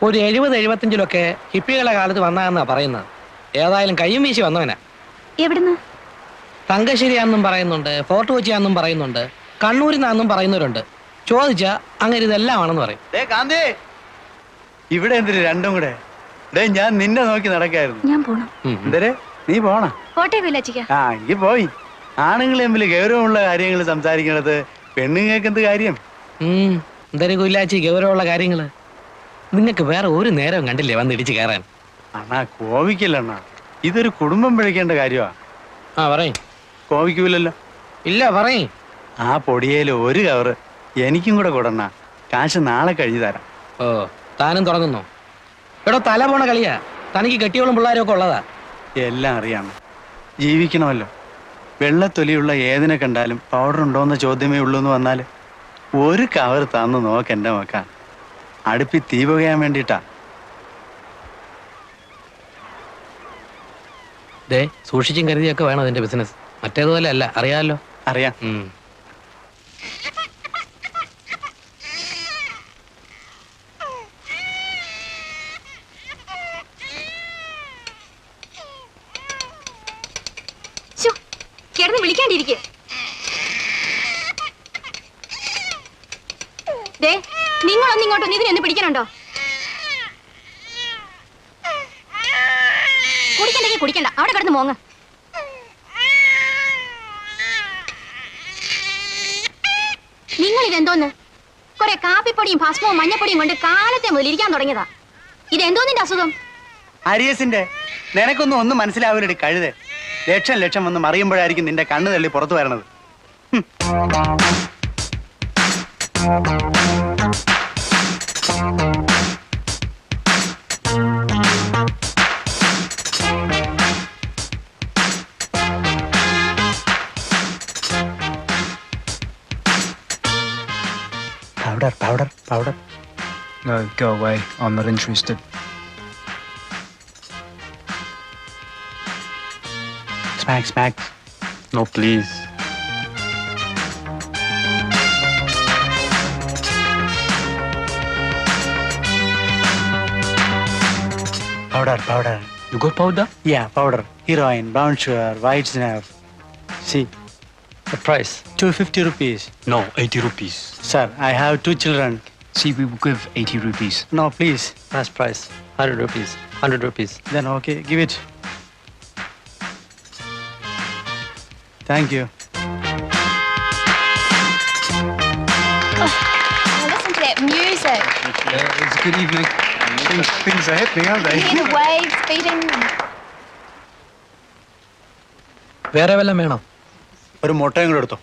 ഒരു 70-75 ഹിപ്പികളുടെ കാലത്ത് വന്നാന്നാ പറയുന്നത്. ഏതായാലും കയ്യും വീശി വന്നവനാ. എവിടുന്ന്? തങ്കശ്ശേരിയാന്നും പറയുന്നുണ്ട്, ഫോർട്ട് കൊച്ചിയാന്നും പറയുന്നുണ്ട്, കണ്ണൂരിൽ നിന്നാന്നും പറയുന്നവരുണ്ട്. ചോദിച്ചാ അങ്ങനെ ഇതെല്ലാം ആണെന്ന് പറയും. കാന്തേ, ഇവിടെ എന്തിന് രണ്ടും കൂടെ? ഞാൻ നിന്നെ നോക്കി നടക്കായിരുന്നു. ഞാൻ പോണം. എന്തരെ നീ പോണ? കോട്ടയം വില്ലാച്ചിക്ക. ആ, എങ്കിൽ പോയി. ആണുങ്ങൾ തമ്മിൽ ഗൗരവമുള്ള കാര്യങ്ങൾ സംസാരിക്കണത് പെണ്ണുങ്ങൾക്ക് എന്ത് കാര്യം? എന്തായാലും കൊല്ലാച്ചി ഗൗരവമുള്ള കാര്യങ്ങള്. നിങ്ങൾക്ക് വേറെ ഒരു നേരം കണ്ടില്ലേ വന്നിടിച്ച് കയറാൻ? അണ്ണാ കോവിക്കല്ല അണ്ണാ, ഇതൊരു കുടുംബം പിഴയ്ക്കേണ്ട കാര്യമാ. ആ, പറയും. കോവിക്കൂലല്ലോ. ഇല്ല, പറയും. ആ പൊടിയേല് ഒരു കവറ് എനിക്കും കൂടെ കൊടുണ്ണ. കാശ് നാളെ കഴിഞ്ഞു തരാം. ഓ, താനും തുടങ്ങുന്നോ? എടോ, തല പോണ കളിയാ. തനിക്ക് കെട്ടിയോളും പിള്ളേരും ഒക്കെ ഉള്ളതാ. എല്ലാം അറിയാം. ജീവിക്കണമല്ലോ. വെള്ളത്തൊലിയുള്ള ഏതിനെ കണ്ടാലും പൗഡർ ഉണ്ടോയെന്ന ചോദ്യമേ ഉള്ളൂ എന്ന് വന്നാൽ ഒരു കവർ തന്നു നോക്കെൻ്റെ മക്ക. അടുപ്പി തീ പുകയാൻ വേണ്ടിയിട്ടാ. ദേ, സൂക്ഷിച്ചും കരുതിയൊക്കെ വേണം അതിന്റെ ബിസിനസ്. മറ്റേതുപോലെ അല്ല, അറിയാമല്ലോ. അറിയാം. കിടന്ന് വിളിക്കാണ്ടിരിക്കെ. നിങ്ങളൊന്നും ഇങ്ങോട്ടൊന്നും ഇതിനെന്ന് പിടിക്കണുണ്ടോ? കുടിക്കണ്ടെങ്കിൽ കുടിക്കണ്ട, അവിടെ കിടന്ന് മോങ്ങ. നിങ്ങൾ ഇതെന്തോന്ന്? കുറെ കാപ്പിപ്പൊടിയും ഭസ്മവും മഞ്ഞപ്പൊടിയും കൊണ്ട് കാലത്തെ മുതൽ ഇരിക്കാൻ തുടങ്ങിയതാ. ഇതെന്തോന്നിന്റെ അസുഖം? അരിയസിന്റെ. നിനക്കൊന്നും മനസ്സിലാവില്ലടി കഴുതേ. ലക്ഷം വന്ന് മറിയുമ്പോഴായിരിക്കും നിന്റെ കണ്ണ് തള്ളി പുറത്തു വരണത്. Powder. No, go away. I'm not interested. Smack. No, please. Powder. You got powder? Yeah, powder. Heroin, brown sugar, white snuff. See, The price? 250 rupees. No, 80 rupees. Sir, I have 2 children. See, we will give 80 rupees. No, please. Nice price. 100 rupees. 100 rupees. Then okay, give it. Thank you. Listen to that music. It's a good evening. Things are happening, aren't they? The waves beating. വേറെ വല്ലതും വേണോ? ഒരു മുട്ടയും കൂടെ എടുത്തോ.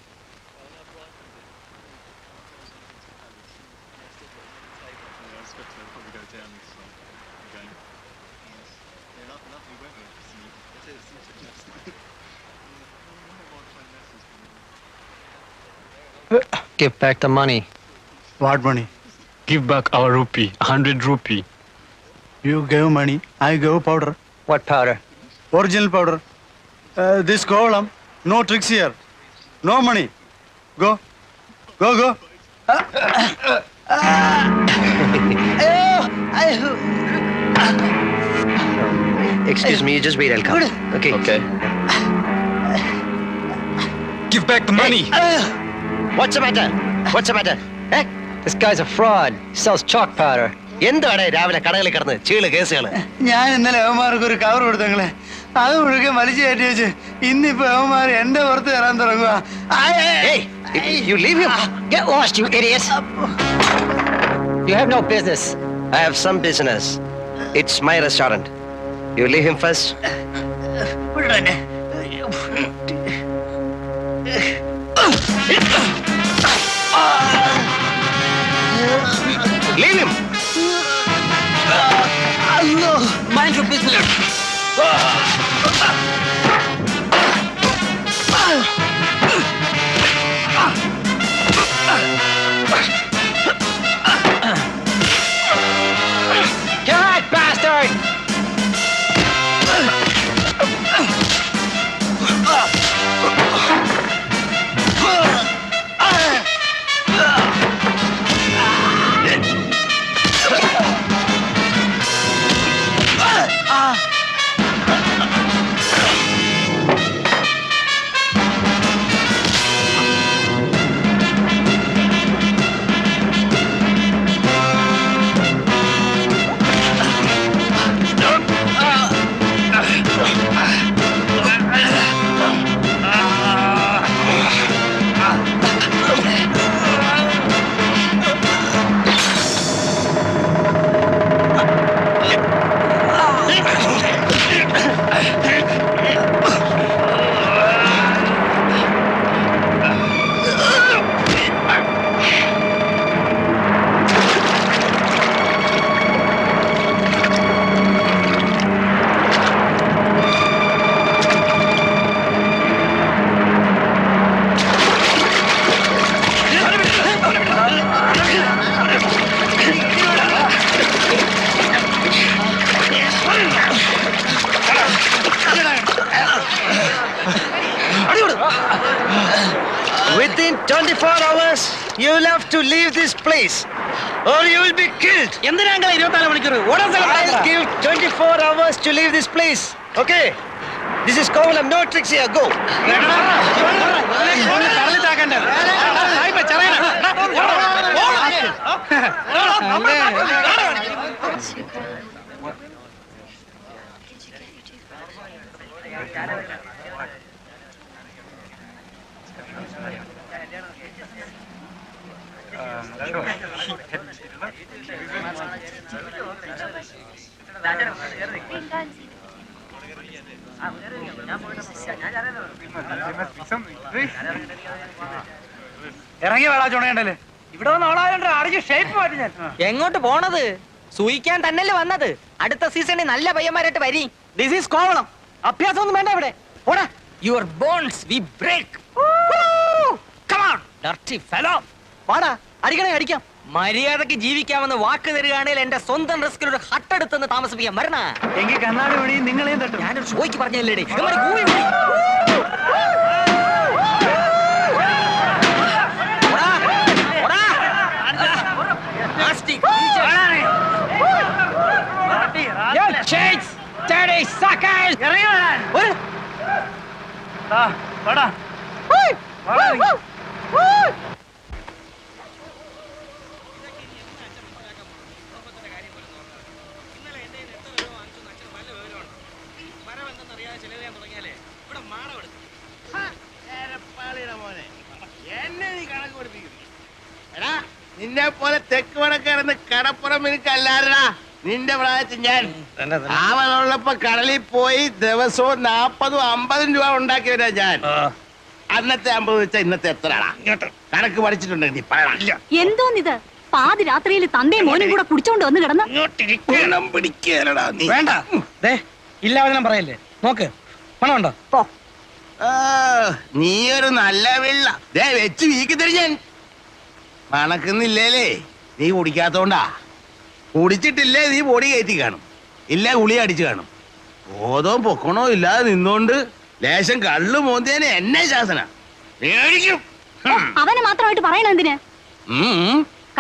Give back the money. What money? Give back our rupee, 100 rupee. You gave money, I gave powder. What powder? Original powder. This column, no tricks here. No money. Go. Excuse me, just wait, I'll come. Okay. Okay. Give back the money. What's the matter? What's the matter? This guy's a fraud. He sells chalk powder. എന്താണ് രാവിലെ കടകളിൽ കിടന്ന് ചീള് കേസുകള്? ഞാൻ ഇന്നലെ അവന്മാർക്ക് ഒരു cover കൊടുത്തങ്ങളെ, അത് മുഴുവൻ വലിച്ചു കയറ്റി വെച്ച് ഇന്നിപ്പോ അവന്മാർ എന്റെ പുറത്ത് കയറാൻ തുടങ്ങുക. Hey, you leave him. Get lost, you idiot! You have no business. I have some business. It's my restaurant. You leave him first. Leave him. Mind your business. God, bastard! Within 24 hours, you will have to leave this place, or you will be killed. എന്തിനാ 24 മണിക്കൂർ? I'll give 24 hours to leave this place. Okay? This is Kovalam, no tricks here. Go. ഇറങ്ങി വേളാ ചുണയണ്ടല്ലേ, ഇവിടെ വന്ന് ഓളായോണ്ട് അടിച്ച് shape മാറ്റി ഞാൻ. എങ്ങോട്ട് പോണത്? സൂയിക്കാൻ തന്നെയല്ലേ വന്നത്. അടുത്ത സീസണിൽ നല്ല പയ്യന്മാരായിട്ട് വരി. This is Kovalam. അഭ്യാസം ഒന്നും വേണ്ട ഇവിടെ. ഓടാ. Your bones we break. Come on, dirty fellow. വാടാ, അടിക്കണേ അടിക്കാം. മര്യാദക്ക് ജീവിക്കാമെന്ന് വാക്ക് തരികയാണെങ്കിൽ എന്റെ സ്വന്തം റിസ്കിൽ ഒരു ഹട്ടെടുത്തെന്ന് താമസിപ്പിക്കാൻ വരണ. എങ്കിൽ കണ്ണാടി വഴി നിങ്ങളെയും തട്ടും. ഞാനൊരു ഷോയ്ക്ക് പറഞ്ഞല്ലേ. നിന്നെ പോലെ തെക്ക് വടക്കാരെന്ന് കടപ്പുറം എനിക്കല്ലാരടാ. നിന്റെ പ്രായത്തിൽ ഞാൻ അവനുള്ളപ്പോ കടലിൽ പോയി ദിവസവും 40-50 രൂപ ഉണ്ടാക്കിയവരാ ഞാൻ. അന്നത്തെ 50 വെച്ചാൽ ഇന്നത്തെ എത്രയാടാ? കണക്ക് പഠിച്ചിട്ടുണ്ടെങ്കിൽ നീ പറയണ. എന്തോന്നിത്? പാതി രാത്രിയിൽ തന്തയും മോനും കൂടെ കുടിച്ചോണ്ട് വന്ന് കിടന്ന് പിടിക്കലടാ നീ. വേണ്ട, ഇല്ലാവചനം പറയല്ലേ. നോക്ക്, പണമുണ്ടോ? നീ ഒരു നല്ല വെള്ള വെച്ച് വീക്കി തരും ഞാൻ. മണക്കുന്നില്ലേലേ, നീ കുടിക്കാത്തോണ്ടാ. കുടിച്ചിട്ടില്ലേ നീ പൊടി കയറ്റി കാണും, ഇല്ല ഗുളി അടിച്ചു കാണും. ബോധവും പൊക്കണോ ഇല്ലാതെ നിന്നോണ്ട് ലേശം കള്ളു മോന്തിയനെ എന്നെ ശാസന മേടിക്കും. അവനെ മാത്രമായിട്ട് പറയണ എന്തിന്?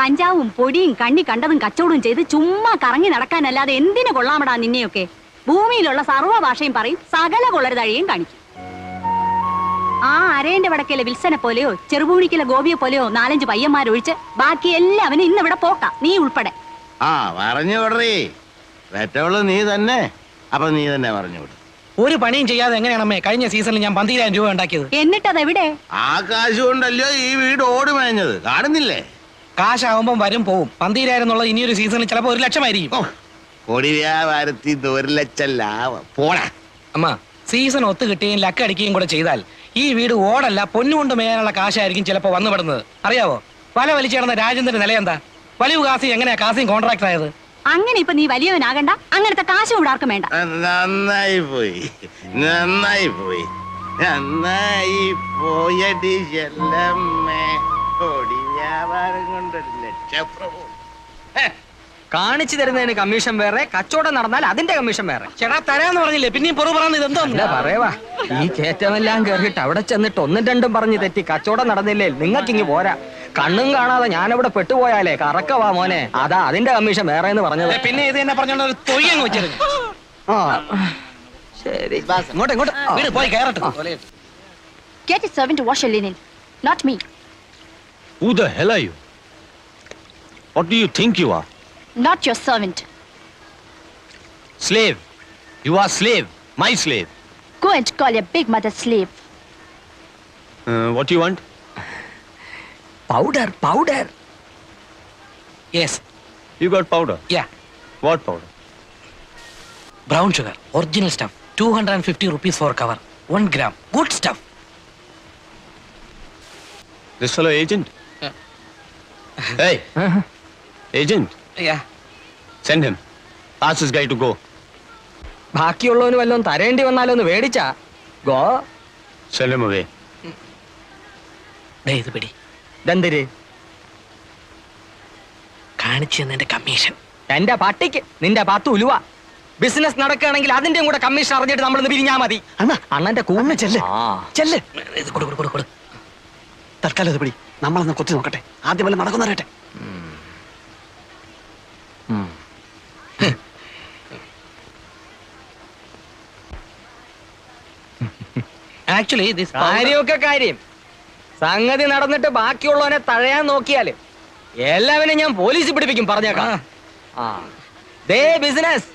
കഞ്ചാവും പൊടിയും കണ്ണി കണ്ടതും കച്ചവടവും ചെയ്ത് ചുമ്മാ കറങ്ങി നടക്കാനല്ലാതെ എന്തിനു കൊള്ളാമടാ നിന്നെയൊക്കെ? ഭൂമിയിലുള്ള സർവ്വ ഭാഷയും പറയും, സകല കൊള്ളരുതാഴിയും കാണിക്കും. ആ അരേന്റെ വടക്കയിലെ വിൽസനെ പോലെയോ ചെറുപൂണിക്കലെ ഗോപിയെ പോലെയോ 4-5 പയ്യന്മാരൊഴിച്ച് ബാക്കി എല്ലാവനും ഇന്ന് ഇവിടെ പോക്കാം, നീ ഉൾപ്പെടെ. ആ പറഞ്ഞു വിടറി, പെറ്റവള് നീ തന്നെ. അപ്പൊ നീ തന്നെ പറഞ്ഞു വിടും. ഒരു പണിയും ചെയ്യാതെ എങ്ങനെയാണമ്മേ കഴിഞ്ഞ സീസണിൽ ഞാൻ 12,000 രൂപ ഉണ്ടാക്കിയത്? എന്നിട്ടതെവിടെ? ആ കാശ് കൊണ്ടല്ലോ ഈ വീട് ഓടി മേഞ്ഞത്, കാണുന്നില്ലേ? കാശാവുമ്പം വരും പോവും. 12,000 എന്നുള്ളത് ഇനിയൊരു സീസണിൽ ചിലപ്പോൾ 1,00,000 ആയിരിക്കും. കൊടി വ്യാപാരത്തിൽ 1 ലക്ഷം ലാഭം പോടാ. അമ്മ, സീസൺ ഒത്തു കിട്ടുകയും ലക്ക് അടിക്കുകയും കൂടെ ചെയ്താൽ ഈ വീട് ഓടല്ല പൊന്നുകൊണ്ട് മേയാനുള്ള കാശായിരിക്കും ചിലപ്പോൾ വന്നുപെടുന്നത്. അറിയാവോ, വല വലിച്ചേർന്ന രാജേന്ദ്രന്റെ നില എന്താ? വലിയ കാസി എങ്ങനെയാ കാസിയും കോൺട്രാക്ട് ആയത്? അങ്ങനെ ഇപ്പൊ നീ വലിയവനാകണ്ട, അങ്ങനത്തെ കാശും ഇവിടെ ആർക്കും വേണ്ട. നന്നായി പോയി, നന്നായി പോയി, നന്നായി പോയടി ചെല്ലമ്മേ. കൊടി വ്യാപാരം കൊണ്ട് 1 ലക്ഷം പ്രഭു. കാണിച്ചു തരുന്നതിന് കമ്മീഷൻ വേറെ, കച്ചവടം നടന്നാൽ അതിന്റെ കമ്മീഷൻ വേറെ. ചേട്ടാ തരാന്ന് പറഞ്ഞില്ലേ, പിന്നെയും പൊറു പറയുന്നത് ഇതെന്തോ? അല്ല പറയവാ, ഈ കയറ്റമെല്ലാം കേറിയിട്ട് അവിടെ ചെന്നിട്ട് 1-2 പറഞ്ഞ് തെറ്റി കച്ചവടം നടന്നില്ലേ നിങ്ങൾക്ക് ഇങ്ങ് പോരാ. കണ്ണും കാണാതെ ഞാനിവിടെ പെട്ടുപോയാലേ കറക്കവാ മോനെ, അതാ അതിന്റെ കമ്മീഷൻ വേറെ എന്ന് പറഞ്ഞത്. പിന്നെ ഇത് എന്നെ പറഞ്ഞോണ്ട് ഒരു തൊയ്യങ്ങ് വെച്ചിരുന്നു. ശരി, ഇങ്ങോട്ട് ഇങ്ങോട്ട് വീട് പോയി കയറട്ടെ. Get a servant to wash your linen, not me. Who the hell are you? What do you think you are? Not your servant. Slave. You are slave. My slave. Go and call your big mother slave. What do you want? Powder. Yes, You got powder. Yeah, What powder? Brown sugar, original stuff, 250 rupees for cover, 1 gram, good stuff. This fellow agent? Hey, agent, yeah, send him. Ask this guy to go. ബാക്കിയുള്ളവന് വല്ലതും തരേണ്ടി വന്നാലോ ഒന്ന് മേടിച്ചാ go. Send him away. ദേ ഇത് പിടി, ദന്തര് കാണിച്ചു തന്നതിന്റെ commission. എന്റെ പട്ടിക്ക് നിന്റെ 10 ഉലുവ. ബിസിനസ് നടക്കുകയാണെങ്കിൽ അതിന്റെയും കൂടെ കമ്മീഷൻ അറിഞ്ഞിട്ട് നമ്മളിന്ന് പിരിഞ്ഞാ മതി. അണ്ണന്റെ കൂണ് ചെല്ല് ചെല്ല്. ഇത് കൊടു കൊടു കൊടു. തൽക്കാലം ഇത് പിടി, നമ്മളൊന്ന് കൊത്തി നോക്കട്ടെ, ആദ്യം വല്ല നടക്കുന്നറിയട്ടെ. ആക്ച്വലി ദിസ് കാര്യമൊക്കെ കാര്യം, സംഗതി നടന്നിട്ട് ബാക്കിയുള്ളവനെ തഴയാൻ നോക്കിയാല് എല്ലാവരും ഞാൻ പോലീസിൽ പിടിപ്പിക്കും, പറഞ്ഞേക്കാം. ദേ business,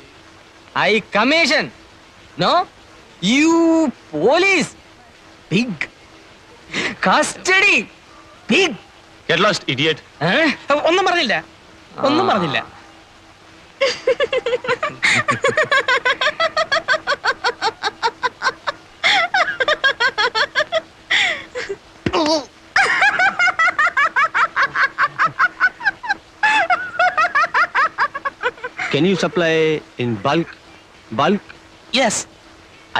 I commission, no you police, big custody, big. Get lost, idiot. ഒന്നും പറഞ്ഞില്ല, ഒന്നും പറഞ്ഞില്ല. Can you supply in bulk? Bulk? Yes.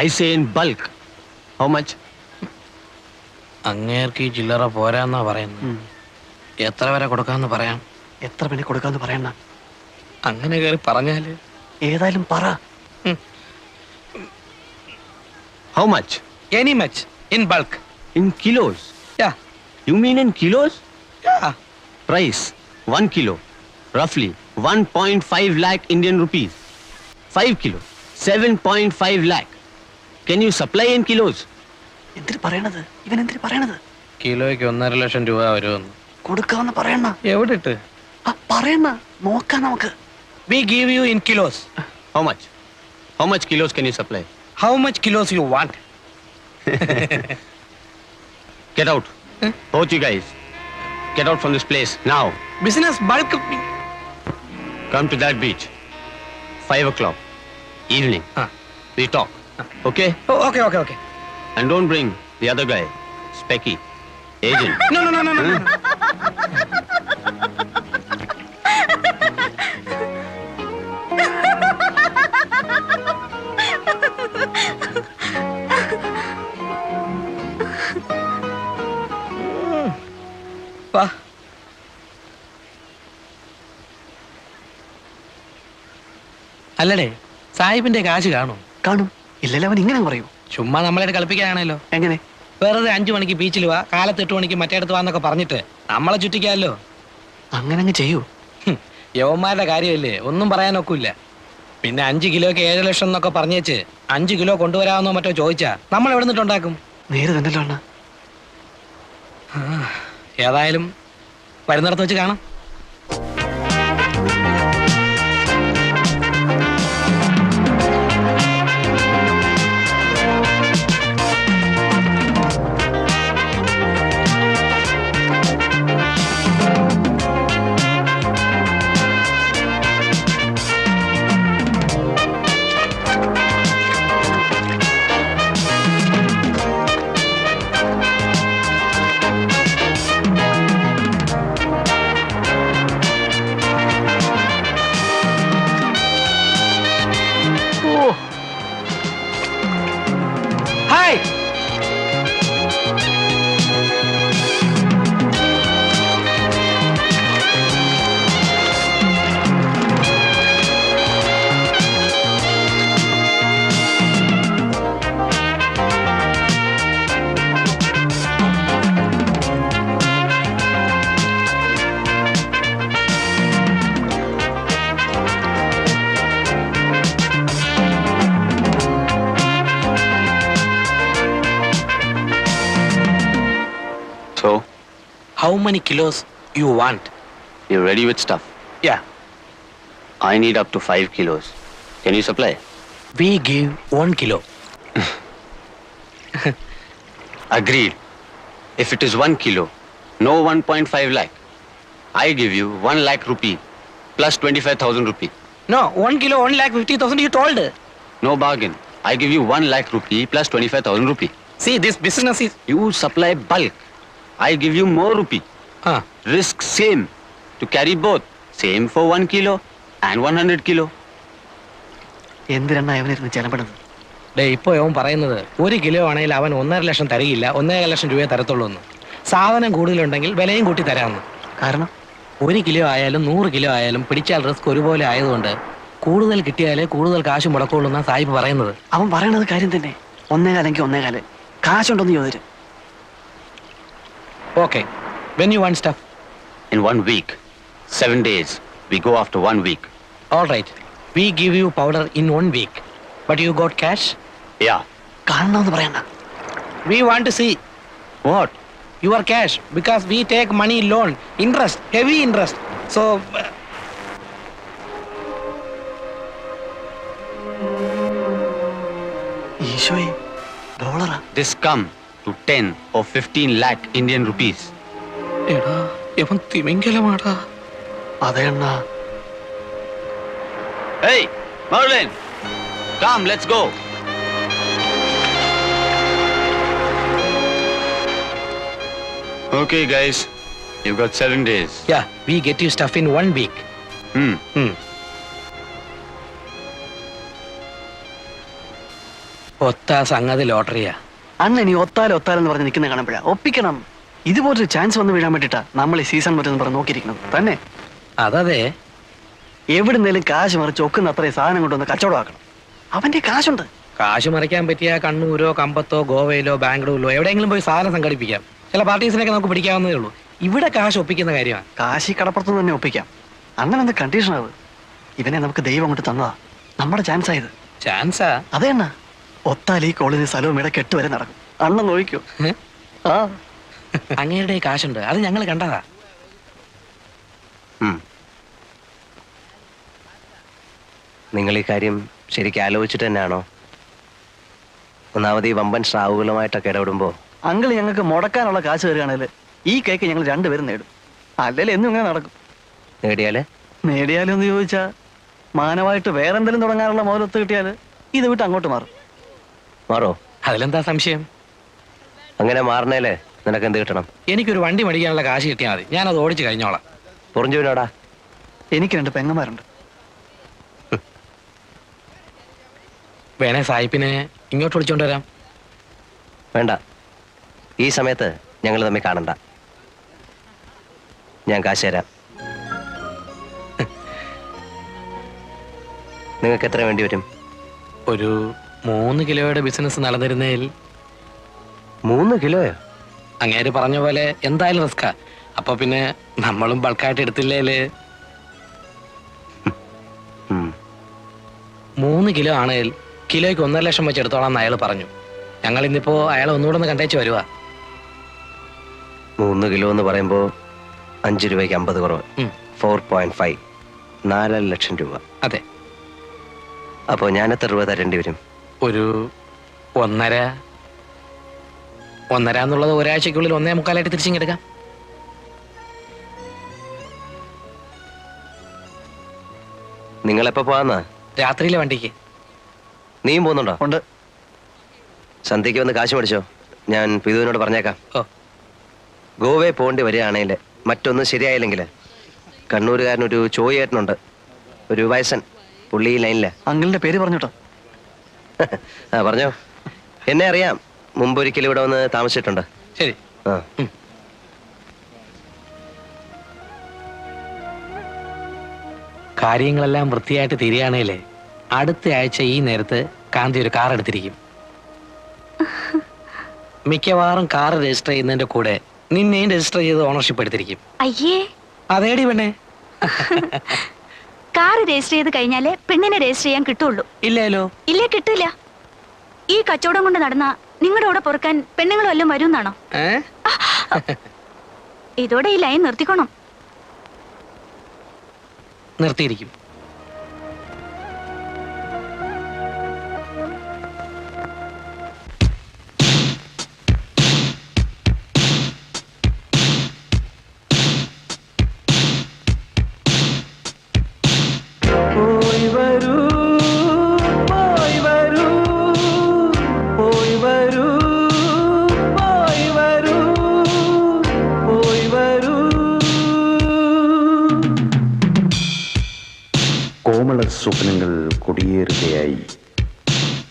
I say in bulk. How much? അങ്ങേർക്ക് ഈ ചില്ലറ പോരാന്നാ പറയുന്നത്. എത്ര വരെ കൊടുക്കാന്ന് പറയാം? എത്ര പണി കൊടുക്കാന്ന് പറയണ? അങ്ങനെ കയറി പറഞ്ഞാല് ഏതായാലും പറ. How much? Any much in bulk. In kilos? Yeah, You mean in kilos? Yeah. Price 1 kilo, roughly 1.5 lakh Indian rupees. 5 kilo, 7.5 lakh. Can you supply in kilos? എന്തിന് പറയണത്? ഇവൻ എന്തിന് പറയണത്? കിലോയ്ക്ക് 1.5 ലക്ഷം രൂപ വരുമെന്ന്. കൊടുക്കാന്ന് പറയണ. എവിടെ ഇട്ട്? പറയണ, നോക്കാം നമുക്ക്. We give you in kilos. How much? How much kilos can you supply? How much kilos you want? Get out. Both you guys. Get out from this place now. Business bulk. Come to that beach. 5 o'clock. Evening. We talk. Okay? Oh, okay, okay, okay. And don't bring the other guy. Specky. Agent. No, no, no, no, no. വാ. അല്ലടേ, സാഹിബിന്റെ കാശ് കാണും? കാണും. ഇല്ലല്ലോ, അവൻ ഇങ്ങനെ പറയൂ. ചുമ്മാ നമ്മളെ കളിപ്പിക്കാനാണല്ലോ. എങ്ങനെ? വെറുതെ 5 മണിക്ക് ബീച്ചിൽ വാ, കാലത്ത് 8 മണിക്ക് മറ്റേടത്ത് വാന്നൊക്കെ പറഞ്ഞിട്ട് നമ്മളെ ചുറ്റിക്കാമല്ലോ. അങ്ങനെ അങ്ങ് ചെയ്യൂ. യവന്മാരുടെ കാര്യമല്ലേ, ഒന്നും പറയാനൊക്കില്ല. പിന്നെ 5 കിലോയ്ക്ക് 7 ലക്ഷം എന്നൊക്കെ പറഞ്ഞേച്ച് 5 കിലോ കൊണ്ടുവരാമെന്നോ മറ്റോ ചോദിച്ചാ നമ്മൾ എവിടെ നിന്നിട്ടുണ്ടാക്കും? നേരെ തന്നെല്ലോ അണ്ണ. ഏതായാലും വരുന്നിടത്ത് വെച്ച് കാണാം. Hi. So, How many kilos you want? you're ready with stuff? Yeah. I need up to 5 kilos. Can you supply? We give 1 kilo. Agreed. If it is 1 kilo, no 1.5 lakh. I give you 1 lakh rupee plus 25,000 rupee. No, 1 kilo 1,50,000 you told. No bargain. I give you 1 lakh rupee plus 25,000 rupee. See, this business is... You supply bulk. I give you more rupee. Huh. Risk same. To carry both. Same for 1 kilo and 100 kilo. എന്തിനാ അവനിരുന്ന് ചെലപ്പെടുന്നത്? Day ഇപ്പൊ അവൻ പറയുന്നത് 1 kilo ആണെങ്കിൽ അവൻ 1.5 ലക്ഷം തരികയില്ല, 1.5 ലക്ഷം രൂപയെ തരത്തുള്ളൂ എന്ന്. സാധനം കൂടുതലുണ്ടെങ്കിൽ വിലയും കൂട്ടി തരാമെന്ന്. കാരണം 1 കിലോ ആയാലും 100 കിലോ ആയാലും പിടിച്ചാൽ റിസ്ക് ഒരുപോലെ ആയതുകൊണ്ട് കൂടുതൽ കിട്ടിയാലേ കൂടുതൽ കാശ് മുടക്കുള്ളൂ എന്നാ സാഹിബ് പറയുന്നത്. അവൻ പറയണത് കാര്യം തന്നെ. 1.25 1.25 കാശുണ്ടോന്ന് ചോദിച്ചു. Okay, when you want stuff? In 1 week. 7 days. We go after 1 week. All right, we give you powder in 1 week, but you got cash? Yeah. കാണണമെന്ന് പറയണ്ട. We want to see What? your cash because we take money loan, interest, heavy interest. So ഈശോയെ, ഡോളറാ? This come to 10 or 15 lakh Indian rupees. എടാ ഇവൻ തിമിംഗലമാടാ. അതെ അണ്ണാ. Hey, Merlin! Come, let's go. Okay, guys. You've got 7 days. Yeah, we get you stuff in 1 week. ഒത്ത സംഗതി ലോട്ടറിയാ. അണ്ണ ഇനി ഒത്താലെന്ന് പറഞ്ഞ് നിൽക്കുന്ന കാണുമ്പോഴാ ഒപ്പിക്കണം. ഇതുപോലൊരു ചാൻസ് വന്ന് വീഴാൻ വേണ്ടിട്ടാ നമ്മൾ ഈ സീസൺ പറ്റുന്ന പറഞ്ഞ് നോക്കിയിരിക്കുന്നത് തന്നെ. അതതെ, എവിടുന്നേലും കാശ് മറിച്ച് ഒക്കുന്ന അത്രയും സാധനം കൊണ്ടുവന്ന് കച്ചവടമാക്കണം. അവന്റെ കാശുണ്ട്. കാശ് മറിക്കാൻ പറ്റിയ കണ്ണൂരോ കമ്പത്തോ ഗോവയിലോ ബാംഗ്ലൂരിലോ എവിടെയെങ്കിലും പോയി സാധനം സംഘടിപ്പിക്കാം. ചില പാർട്ടീസിനൊക്കെ നമുക്ക് പിടിക്കാവുന്നതേ ഉള്ളൂ. ഇവിടെ കാശ് ഒപ്പിക്കുന്ന കാര്യമാണ്. കാശി കടപ്പുറത്ത് തന്നെ ഒപ്പിക്കാം. അങ്ങനെ എന്ത് കണ്ടീഷൻ അത്? ഇവനെ നമുക്ക് ദൈവം കൊണ്ട് തന്നതാ. നമ്മുടെ ചാൻസ് ആയത്. ചാൻസാ? അതെ അണ്ണ. ഒത്താൽ ഈ കോളേജ് സ്ഥലവും ഇവിടെ കെട്ടുവരെ നടക്കും. അണ്ണൻ നോക്കിക്കോ. ആ അങ്ങയുടെ കാശുണ്ട്, അത് ഞങ്ങൾ കണ്ടതാ. നിങ്ങൾ ഈ കാര്യം ശരിക്കും ആലോചിച്ചിട്ട് തന്നെയാണോ? ഒന്നാമത് ഈ വമ്പൻ സ്രാവുകളുമായിട്ടൊക്കെ ഇടപെടുമ്പോ അങ്കിൾ ഞങ്ങൾക്ക് മുടക്കാനുള്ള കാശ് തരികയാണെങ്കിൽ ഈ കേക്ക് ഞങ്ങൾ രണ്ടുപേരും നേടും. അല്ലെങ്കിൽ എന്നും ഇങ്ങനെ നടക്കും. നേടിയാലും എന്ന് ചോദിച്ചാ മാനമായിട്ട് വേറെന്തെങ്കിലും തുടങ്ങാനുള്ള മുതലൊത്ത് കിട്ടിയാൽ ഇത് വിട്ട് അങ്ങോട്ട് മാറോ? അതിലെന്താ സംശയം? അങ്ങനെ മാറണേലേ നിനക്ക് എന്ത് കിട്ടണം? എനിക്കൊരു വണ്ടി മേടിക്കാനുള്ള കാശ് കിട്ടിയാൽ മതി, ഞാനത് ഓടിച്ച് കഴിഞ്ഞോളാം. പുറഞ്ചുവിനോടാ? എനിക്ക് 2 പെങ്ങന്മാരുണ്ട്. വേണേ സായിപ്പിനെ ഇങ്ങോട്ട് വിളിച്ചോണ്ട് വരാം. വേണ്ട, ഈ സമയത്ത് ഞങ്ങൾ തമ്മിൽ കാണണ്ട. ഞാൻ കാശ് തരാം. നിങ്ങൾക്ക് എത്ര വേണ്ടി വരും? ഒരു 3 കിലോയുടെ ബിസിനസ് നടന്നിരുന്നതിൽ. 3 കിലോയോ? അങ്ങേര് പറഞ്ഞ പോലെ എന്തായാലും റിസ്കാ. അപ്പൊ പിന്നെ നമ്മളും ബൾക്കായിട്ട് എടുത്തില്ലേല്. 3 കിലോ ആണെങ്കിൽ കിലോയ്ക്ക് 1.5 ലക്ഷം വെച്ച് എടുത്തോളാം എന്ന് അയാൾ പറഞ്ഞു. ഞങ്ങൾ ഇന്നിപ്പോ അയാളെ ഒന്നുകൂടെ ഒന്ന് കണ്ടേച്ച് വരുവാ. 3 കിലോ എന്ന് പറയുമ്പോൾ 5 രൂപയ്ക്ക് 50 കുറവ്. 4.5 4 ലക്ഷം രൂപ. അതെ. അപ്പോൾ ഞാൻ എത്ര രൂപ തരേണ്ടി വരും? ഒരു 1.5 എന്നുള്ളത് ഒരാഴ്ചക്കുള്ളിൽ 1.25 തിരിച്ചിങ്ങെടുക്കാം. നിങ്ങളെപ്പോ പോവാന്നാ? രാത്രിയിലെ വണ്ടിക്ക്. നീയും പോകുന്നുണ്ടോ? ഉണ്ട്. സന്ധ്യയ്ക്ക് വന്ന് കാശ് മേടിച്ചോ, ഞാൻ പിതുവിനോട് പറഞ്ഞേക്കാം. ഓ. ഗോവയിൽ പോകേണ്ടി വരികയാണെങ്കിൽ മറ്റൊന്നും ശരിയായില്ലെങ്കിൽ കണ്ണൂരുകാരനൊരു ചോയേട്ടനുണ്ട്, ഒരു വയസ്സൻ, പുള്ളി ഈ ലൈനില്ല. അങ്കിളിന്റെ പേര് പറഞ്ഞോട്ടോ. ആ പറഞ്ഞോ. എന്നെ അറിയാം, മുമ്പൊരിക്കലും ഇവിടെ വന്ന് താമസിച്ചിട്ടുണ്ട്. ശരി. ആ. കാര്യങ്ങളെല്ലാം വൃത്തിയായിട്ട് തിരിയാണേലേ അടുത്ത ആഴ്ച ഈ നേരത്ത് കാന്തി ഒരു കാർ എടുത്തിരിക്കും. മിക്കവാറും കാർ രജിസ്റ്റർ ചെയ്യുന്നതിന്റെ കൂടെ നിന്നെയും രജിസ്റ്റർ ചെയ്ത് ഓണർഷിപ്പ് എടുത്തിരിക്കും. അയ്യേ, അതേടി പെണ്ണേ. കാർ രജിസ്റ്റർ ചെയ്ത് കഴിഞ്ഞാലേ പെണ്ണിനെ രജിസ്റ്റർ ചെയ്യാൻ കിട്ടുള്ളൂ. ഇല്ലല്ലോ. ഇല്ലേ, കിട്ടില്ല. ഈ കച്ചവടം കൊണ്ട് നടന്ന നിങ്ങളുടെ കൂടെ പൊറുക്കാൻ പെണ്ണുങ്ങൾ വല്ലതും വരുമെന്നാണോ? ഇതോടെ ഈ ലൈൻ നിർത്തിക്കോണം. നിർത്തിയിരിക്കും. കോമള സ്വപ്നങ്ങൾ കൊടിയേറുകയായി,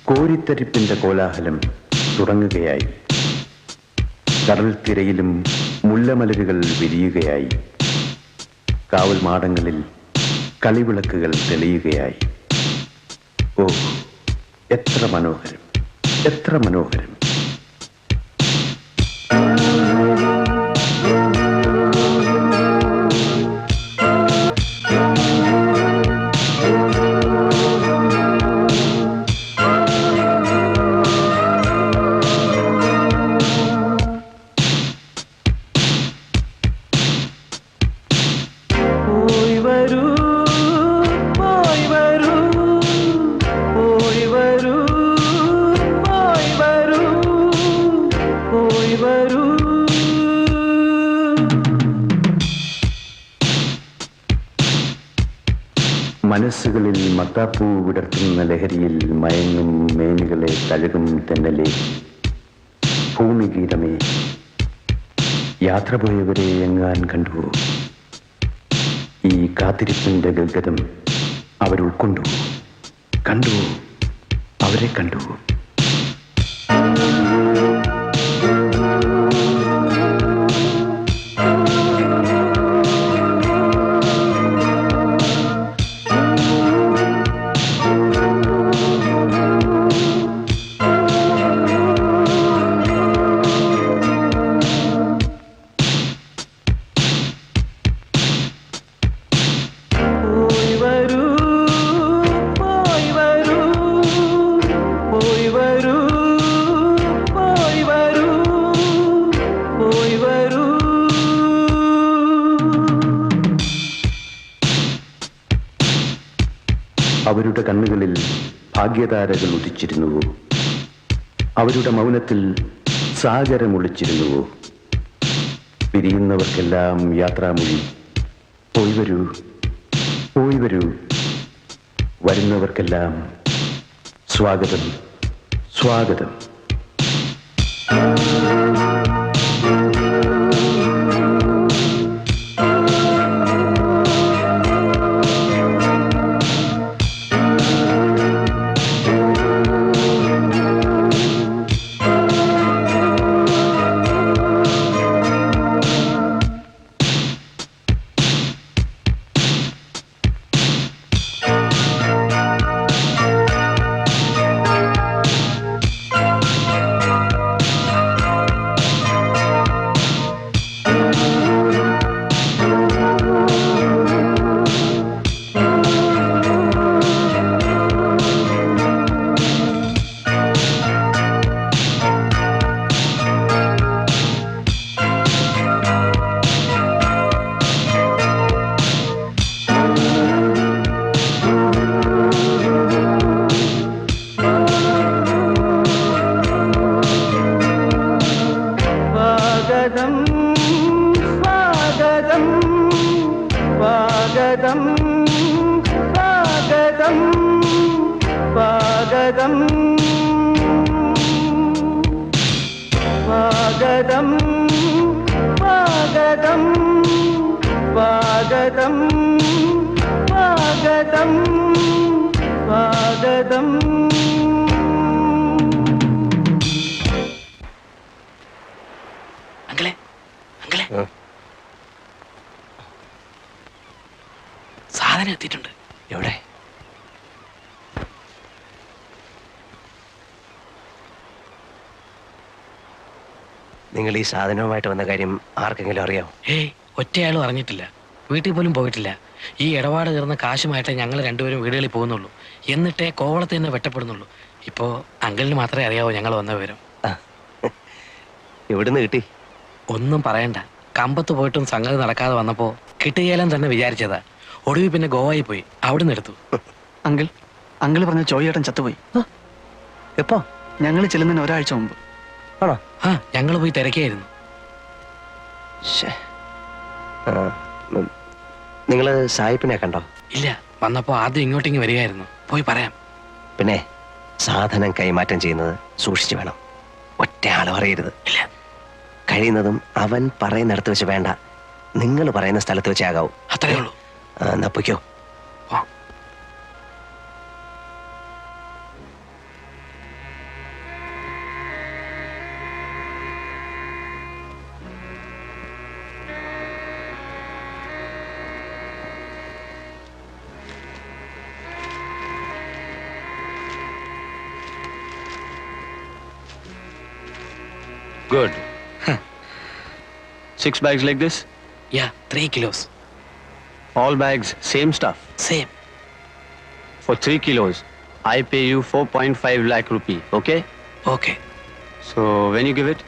കോരിത്തരിപ്പിന്റെ കോലാഹലം തുടങ്ങുകയായി, കടൽ തിരയിലും മുല്ലമലരുകൾ വിരിയുകയായി, കാവൽ മാടങ്ങളിൽ കളിവിളക്കുകൾ തെളിയുകയായി. ഓ, എത്ര മനോഹരം, എത്ര മനോഹരം! മനസ്സുകളിൽ മത്താപ്പൂ വിടർത്തുന്ന ലഹരിയിൽ മയങ്ങും മേനികളെ തഴുകും തെന്നലെ, ഭൂമിഗീതമേ, യാത്ര പോയവരെ എങ്ങാൻ കണ്ടുവോ? ഈ കാത്തിരിപ്പിന്റെ ഗദ്ഗതം അവരുൾക്കൊണ്ടു, കണ്ടുവോ? അവരെ കണ്ടുവോ? അവരുടെ കണ്ണുകളിൽ ഭാഗ്യതാരകൾ ഉദിച്ചിരുന്നുവോ? അവരുടെ മൗനത്തിൽ സാഗരമൊളിച്ചിരുന്നുവോ? പിരിയുന്നവർക്കെല്ലാം യാത്രാമൊഴി, പോയി വരൂ, പോയി വരൂ. വരുന്നവർക്കെല്ലാം സ്വാഗതം, സ്വാഗതം. സ്വാഗതം സ്വാഗതം സ്വാഗതം സ്വാഗതം സ്വാഗതം സ്വാഗതം സ്വാഗതം സ്വാഗതം സ്വാഗതം. അങ്കിളെ അങ്കിളെ സാധനം എത്തിയിട്ടുണ്ട്. എവിടെ? നിങ്ങൾ ഈ സാധനവുമായിട്ട് വന്ന കാര്യം ആർക്കെങ്കിലും അറിയാമോ? ഏയ് ഒറ്റയാളും അറിഞ്ഞിട്ടില്ല. വീട്ടിൽ പോലും പോയിട്ടില്ല. ഈ ഇടപാട് തീർന്ന കാശുമായിട്ടേ ഞങ്ങൾ രണ്ടുപേരും വീടുകളിൽ പോകുന്നുള്ളൂ. എന്നിട്ടേ കോവളത്ത് തന്നെ വെട്ടപ്പെടുന്നുള്ളൂ. ഇപ്പോ അങ്കിളിന് മാത്രമേ അറിയാവൂ ഞങ്ങൾ വന്ന വിവരം. എവിടുന്ന് കിട്ടി? ഒന്നും പറയണ്ട. കമ്പത്ത് പോയിട്ടും സംഗതി നടക്കാതെ വന്നപ്പോ കിട്ടുകയില്ലെന്ന് തന്നെ വിചാരിച്ചതാ. ഒടുവിൽ പിന്നെ ഗോവയിൽ പോയി അവിടുന്ന് എടുത്തു. അങ്കിൾ അങ്കിൾ പറഞ്ഞ ചോയ്യേട്ടൻ ചത്തുപോയി. എപ്പോ? ഞങ്ങൾ ചെല്ലുന്നതിന് ഒരാഴ്ച മുമ്പ്. ആണോ? ആ ഞങ്ങൾ പോയി തിരക്കിയായിരുന്നു. നിങ്ങൾ സായിപ്പിനെ കണ്ടോ? ഇല്ല, വന്നപ്പോ ആദ്യം ഇങ്ങോട്ടേക്ക് വരികയായിരുന്നു. പോയി പറയാം. പിന്നെ സാധനം കൈമാറ്റം ചെയ്യുന്നത് സൂക്ഷിച്ചു വേണം. ഒറ്റ ആളും അറിയരുത്. ഇല്ല, കഴിയുന്നതും അവൻ പറയുന്നിടത്ത് വെച്ച് വേണ്ട, നിങ്ങൾ പറയുന്ന സ്ഥലത്ത് വെച്ചേ ആകാവൂ. അത്രേ ഉള്ളൂ. എന്നാ പൊയ്ക്കോ. Good. 6 bags like this? Yeah, 3 kilos. All bags, same stuff. Same. For 3 kilos, I pay you 4.5 lakh rupee, okay? Okay. So, when you give it?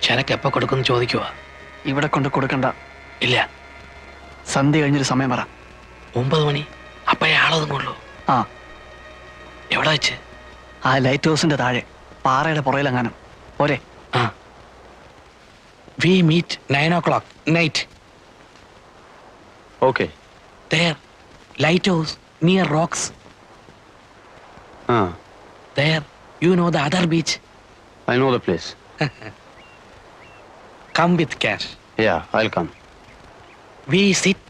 ചരക്ക് എപ്പോ കൊടുക്കുന്നു ചോദിക്കുക. ഇവിടെ കൊണ്ട് കൊടുക്കണ്ട. ഇല്ല, സന്ധ്യ കഴിഞ്ഞൊരു സമയം പറ. 9 മണി. അപ്പഴേ ആളൊതുങ്ങുള്ളൂ. ആ, എവിടെ വെച്ച്? ആ ലൈറ്റ് ഹൗസിന്റെ താഴെ പാറയുടെ പുറയിലെങ്ങാനും. പോരെ? ആ. We meet 9 o'clock night. Okay. There, lighthouse near rocks. There, you know the other beach. I know the place. Come with cash. Yeah, I'll come. We sit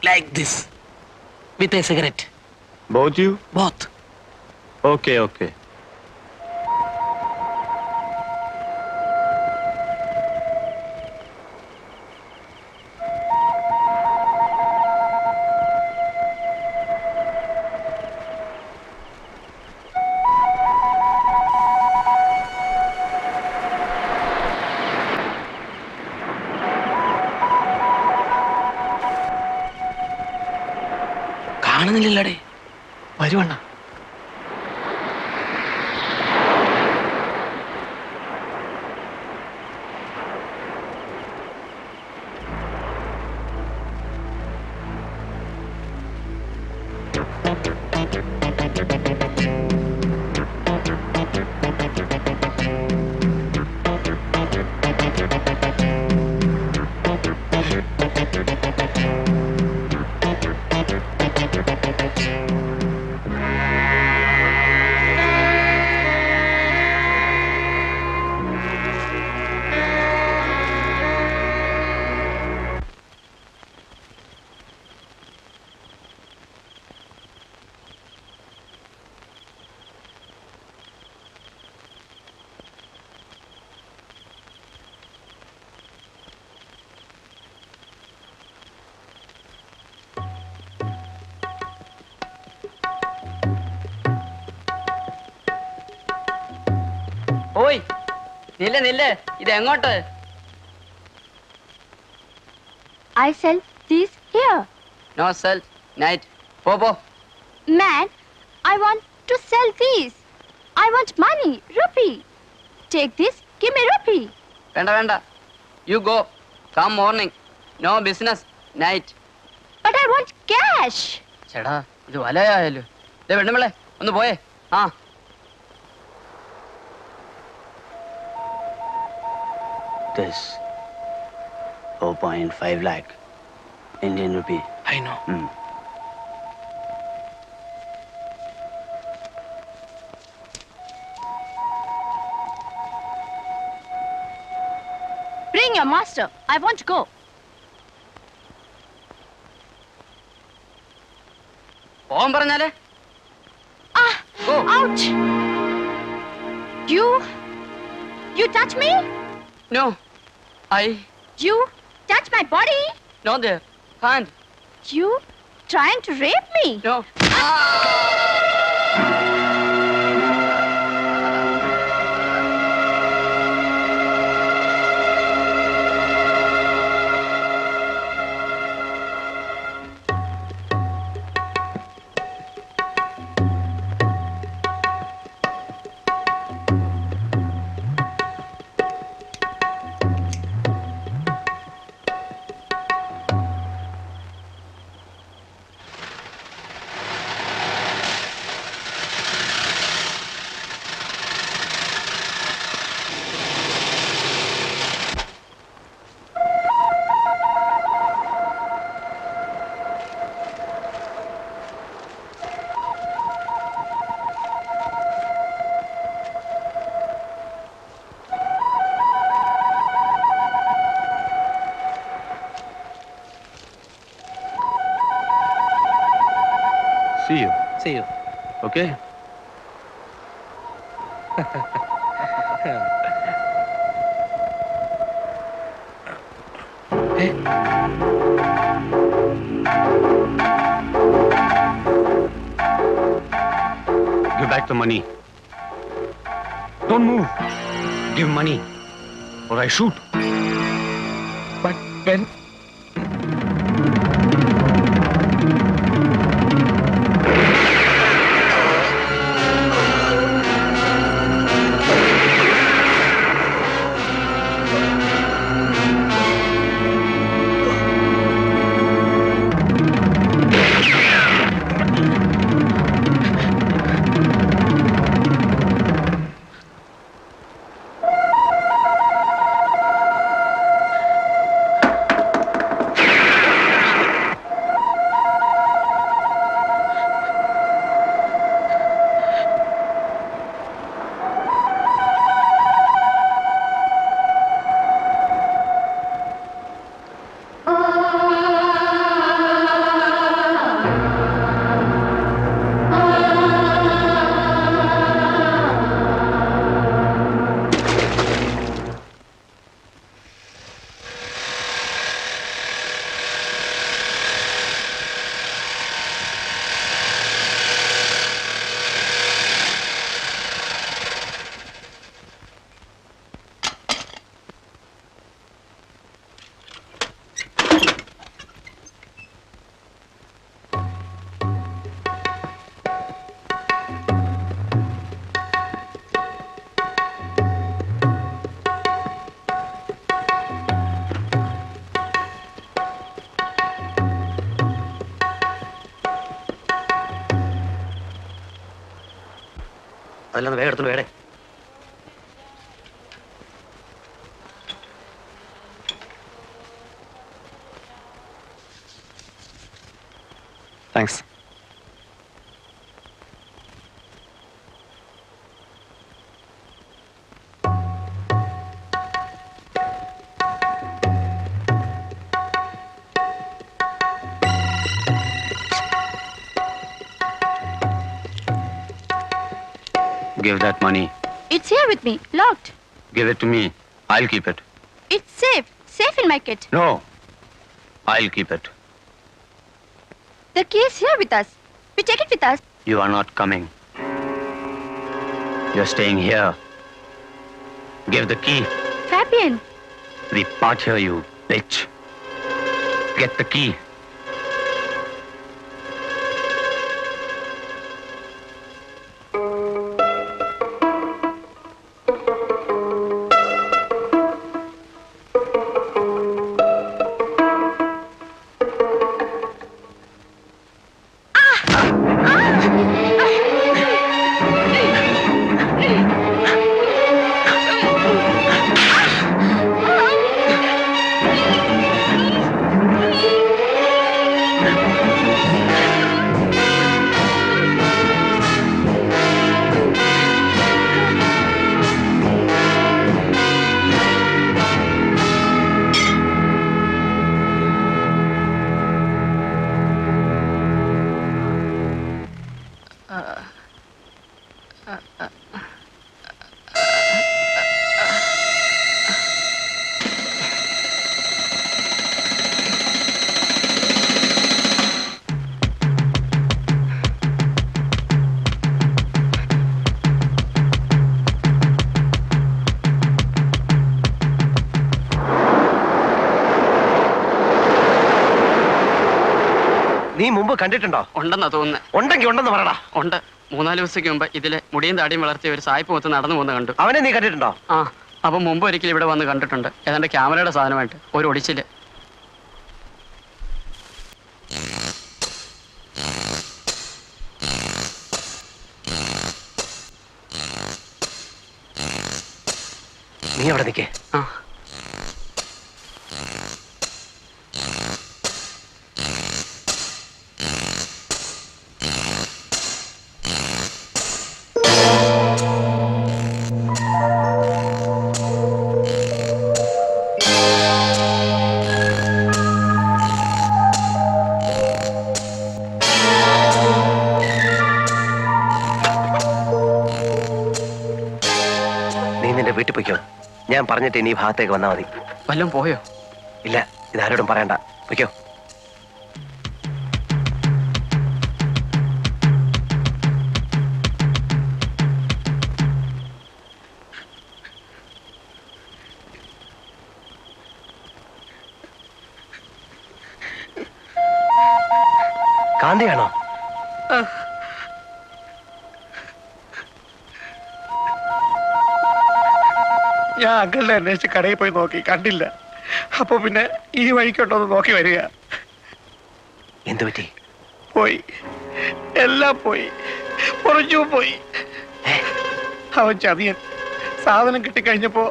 like this with a cigarette. Both you? Both. Okay, okay. കാണുന്നില്ലല്ലേ? വരുവണ്ണ. ഓയ് നില്ല ഇത് എങ്ങോട്ട്? I sell these here. No sell night. പോ. Man, I want to sell these. I want money, rupee. Take this, give me rupee. വേണ്ട. You go. Come morning. No business night. But I want cash. ചേടാ ഇത് വലയായാലോ. വെണ്ണുമ്പളെ ഒന്ന് പോയേ. ആ This 4.5 lakh Indian rupee. I know. Bring your master. I want to go. പോകാൻ പറഞ്ഞാലേ Ah! Ouch! You touch me? No I You touch my body? No the hand You trying to rape me? No See you. See you. Okay? Give back the money. Don't move. Give money, or I shoot. But when... അതല്ലാന്ന് വേഗം എടുത്തോണ്ട് വേടേ. Thanks. Give that money. It's here with me, locked. Give it to me. I'll keep it. It's safe in my kit. No. I'll keep it. The key is here with us. We take it with us. You are not coming. You're staying here. Give the key. Fabian, We part here, you bitch. Get the key. നീ മുമ്പ് കണ്ടിട്ടുണ്ടോ? ഉണ്ടെന്നാ തോന്നുന്നത്. ഉണ്ടെങ്കിൽ ഉണ്ടെന്ന് പറയടാ. ഉണ്ട്. 3-4 ദിവസത്തേക്ക് മുമ്പ് ഇതിലെ മുടിയും താടിയും വളർത്തിയ ഒരു സായിപ്പ് മൊത്തം നടന്നു പോകുന്ന കണ്ടു. അവനെ നീ കണ്ടിട്ടുണ്ടോ? ആ, അപ്പം മുമ്പ് ഒരിക്കലും ഇവിടെ വന്ന് കണ്ടിട്ടുണ്ട്. ഏതാണ്ട് ക്യാമറയുടെ സാധനമായിട്ട് ഒരു ഒടിച്ചില്. നീ അവിടെ നിൽക്കേ. ആ, നീ നിന്റെ വീട്ടിൽ പൊയ്ക്കോ. ഞാൻ പറഞ്ഞിട്ട് ഇനി ഈ ഭാഗത്തേക്ക് വന്നാൽ മതി. വല്ലതും പോയോ? ഇല്ല, ഇതാരോടും പറയണ്ട. പൊയ്ക്കോ. കാന്തിയാണോ? ഞാൻ അങ്കിളിനെ അന്വേഷിച്ച് കടയിൽ പോയി നോക്കി, കണ്ടില്ല. അപ്പൊ പിന്നെ ഈ വഴിക്കുണ്ടോന്ന് നോക്കി വരിക. എന്തു പറ്റി? പോയി, എല്ലാം പോയി, കുറച്ചു പോയി. അവൻ ചതിയൻ. സാധനം കിട്ടിക്കഴിഞ്ഞപ്പോ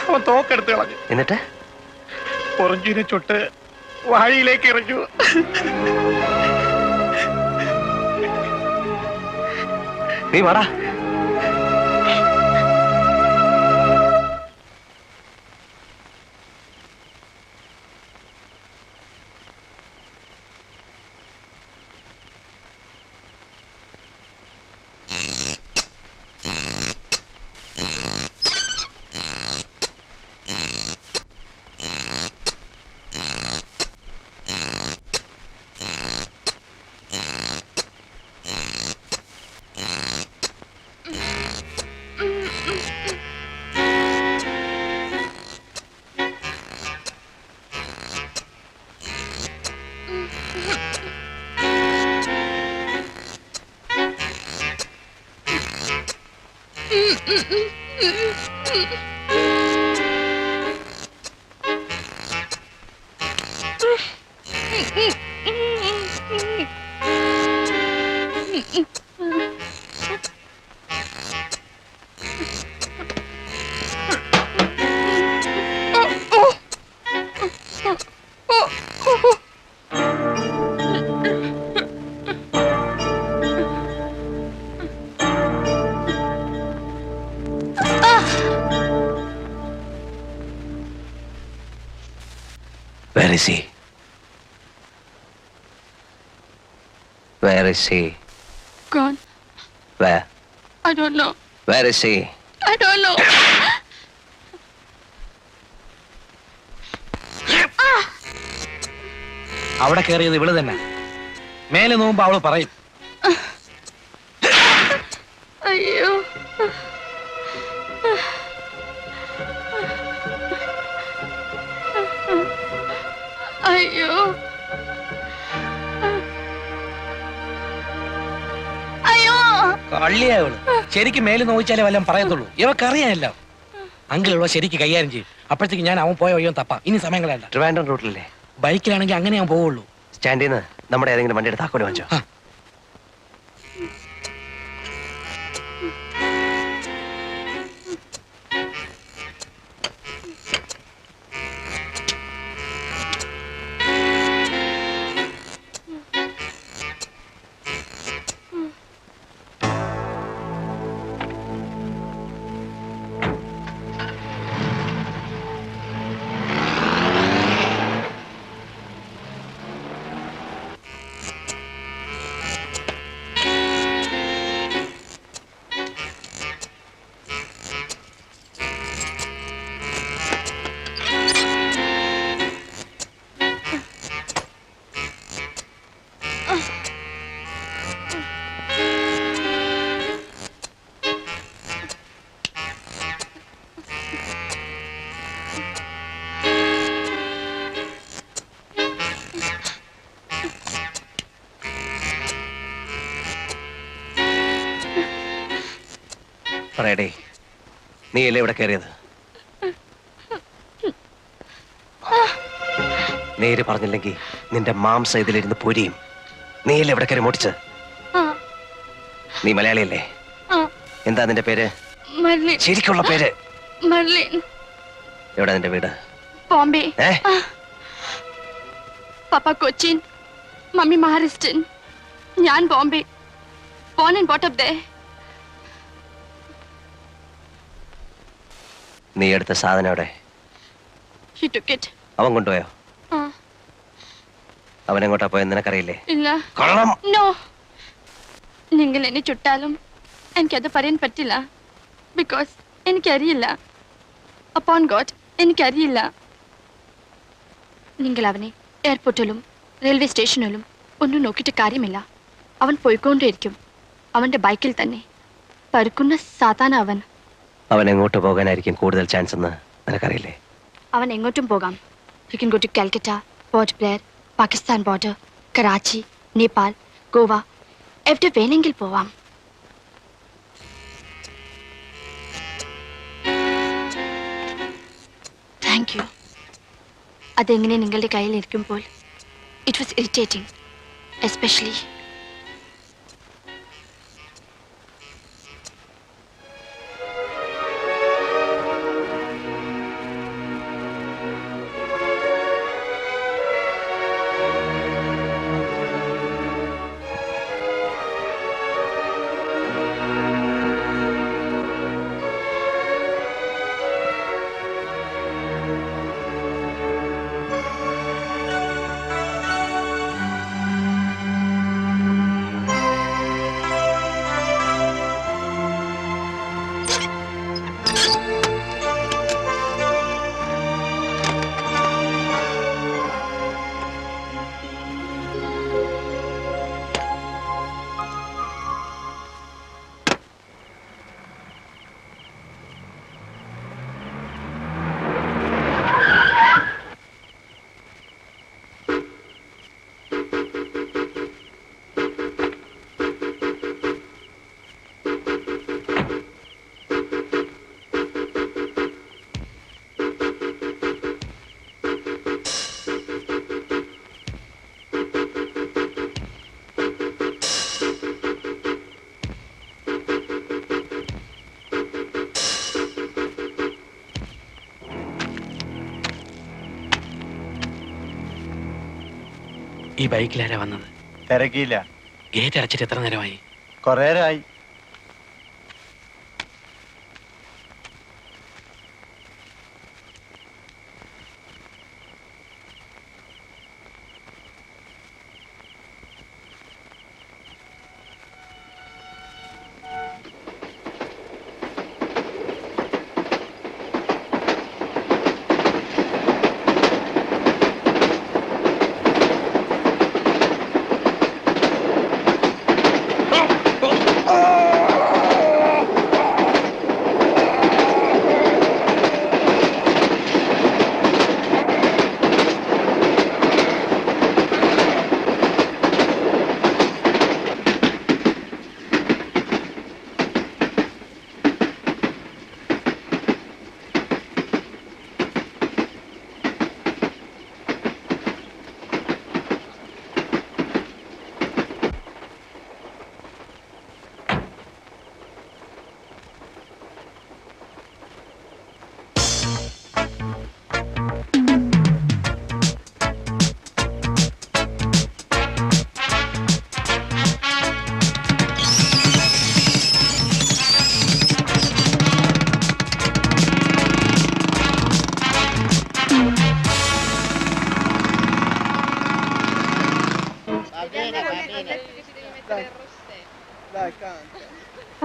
അവൻ തോക്കെടുത്ത് കളഞ്ഞു. എന്നിട്ട് പൊറഞ്ചുവിനെ ചുട്ട് വാഴിയിലേക്ക് എറിഞ്ഞു. നീ വാടാ. Where is he? Where is he? Gone. Where? I don't know. Where is he? I don't know. അവിടെ കയറിയത് ഇവള് തന്നെ. മേലെ നോക്കുമ്പോ അവള് പറയും. അയ്യോ. അയ്യോ. അയ്യോ. കള്ളിയാ ഇവള്. ശരിക്കും മേല് നോക്കിച്ചാലേ വല്ലതും പറയത്തുള്ളൂ. ഇവക്കറിയാനല്ലോ. അങ്കിൾ ഇവിടെ ശരിക്ക് കൈകാര്യം ചെയ്യും. അപ്പോഴത്തേക്ക് ഞാൻ അവൻ പോയ വഴിയോ തപ്പാം. ഇനി സമയം കളയണ്ട. ട്രിവാൻഡ്രം റൂട്ടിലല്ലേ? ബൈക്കിലാണെങ്കിൽ അങ്ങനെ ഞാൻ പോവുള്ളൂ. സ്റ്റാൻഡിൽ നിന്ന് നമ്മുടെ ഏതെങ്കിലും വണ്ടിയുടെ താക്കോല് വാങ്ങിച്ചോ. പറയടേ, നീയല്ലേ ഇവിടെ കയറിയത്? നേര് പറഞ്ഞില്ലെങ്കിൽ നിന്റെ മാംസം ഇതിലിരുന്ന് പൊരിയും. നീയല്ലേ ഇവിടെ കയറി മോട്ടിച്ച്? നീ മലയാളിയല്ലേ? എന്താ നിന്റെ പേര്? ശരിക്കുള്ള പേര്? എവിടെ നിന്റെ വീട്? ബോംബെ. പപ്പ കൊച്ചിൻ, മമ്മി മഹാരാഷ്ട്രൻ, ഞാൻ Bombay. Born and brought up there. നീ എടുത്ത സാധനം എവിടെ? He took it. അവൻ കൊണ്ടുപോയോ? അവൻ എങ്ങോട്ടാ പോയെന്ന് നിനക്കറിയില്ലേ? ഇല്ല. കള്ളം. No. നിങ്ങൾ എന്നെ ചുട്ടാലും എനിക്കത് പറയാൻ പറ്റില്ല. ബിക്കോസ് എനിക്കറിയില്ല. അപ്പോൺ ഗോഡ് എനിക്കറിയില്ല. നിങ്ങൾ അവനെ എയർപോർട്ടിലും റെയിൽവേ സ്റ്റേഷനിലും ഒന്നും നോക്കിയിട്ട് കാര്യമില്ല. അവൻ പോയിക്കൊണ്ടേയിരിക്കും. അവന്റെ ബൈക്കിൽ തന്നെ പരുക്കുന്ന സാധാരണ അവൻ. അവൻ എങ്ങോട്ട് പോകാനായിരിക്കും കൂടുതൽ ചാൻസ് എന്ന് നിനക്കറിയില്ലേ? അവൻ എങ്ങോട്ടും പോകാം. He can go to Calcutta, Port Blair, Pakistan border, Karachi, Nepal, Goa, എവിടെ വേണമെങ്കിൽ പോവാം. Thank you. അതെങ്ങനെ നിങ്ങളുടെ കയ്യിൽ ഇരിക്കുമ്പോൾ ഇറ്റ് വാസ് ഇറിറ്റേറ്റിംഗ്, എസ്പെഷ്യലി ഈ ബൈക്കിലാരാ വന്നത്? തിരക്കിയില്ല. ഗേറ്റ് അടച്ചിട്ട് എത്ര നേരമായി? കുറേ നേരമായി.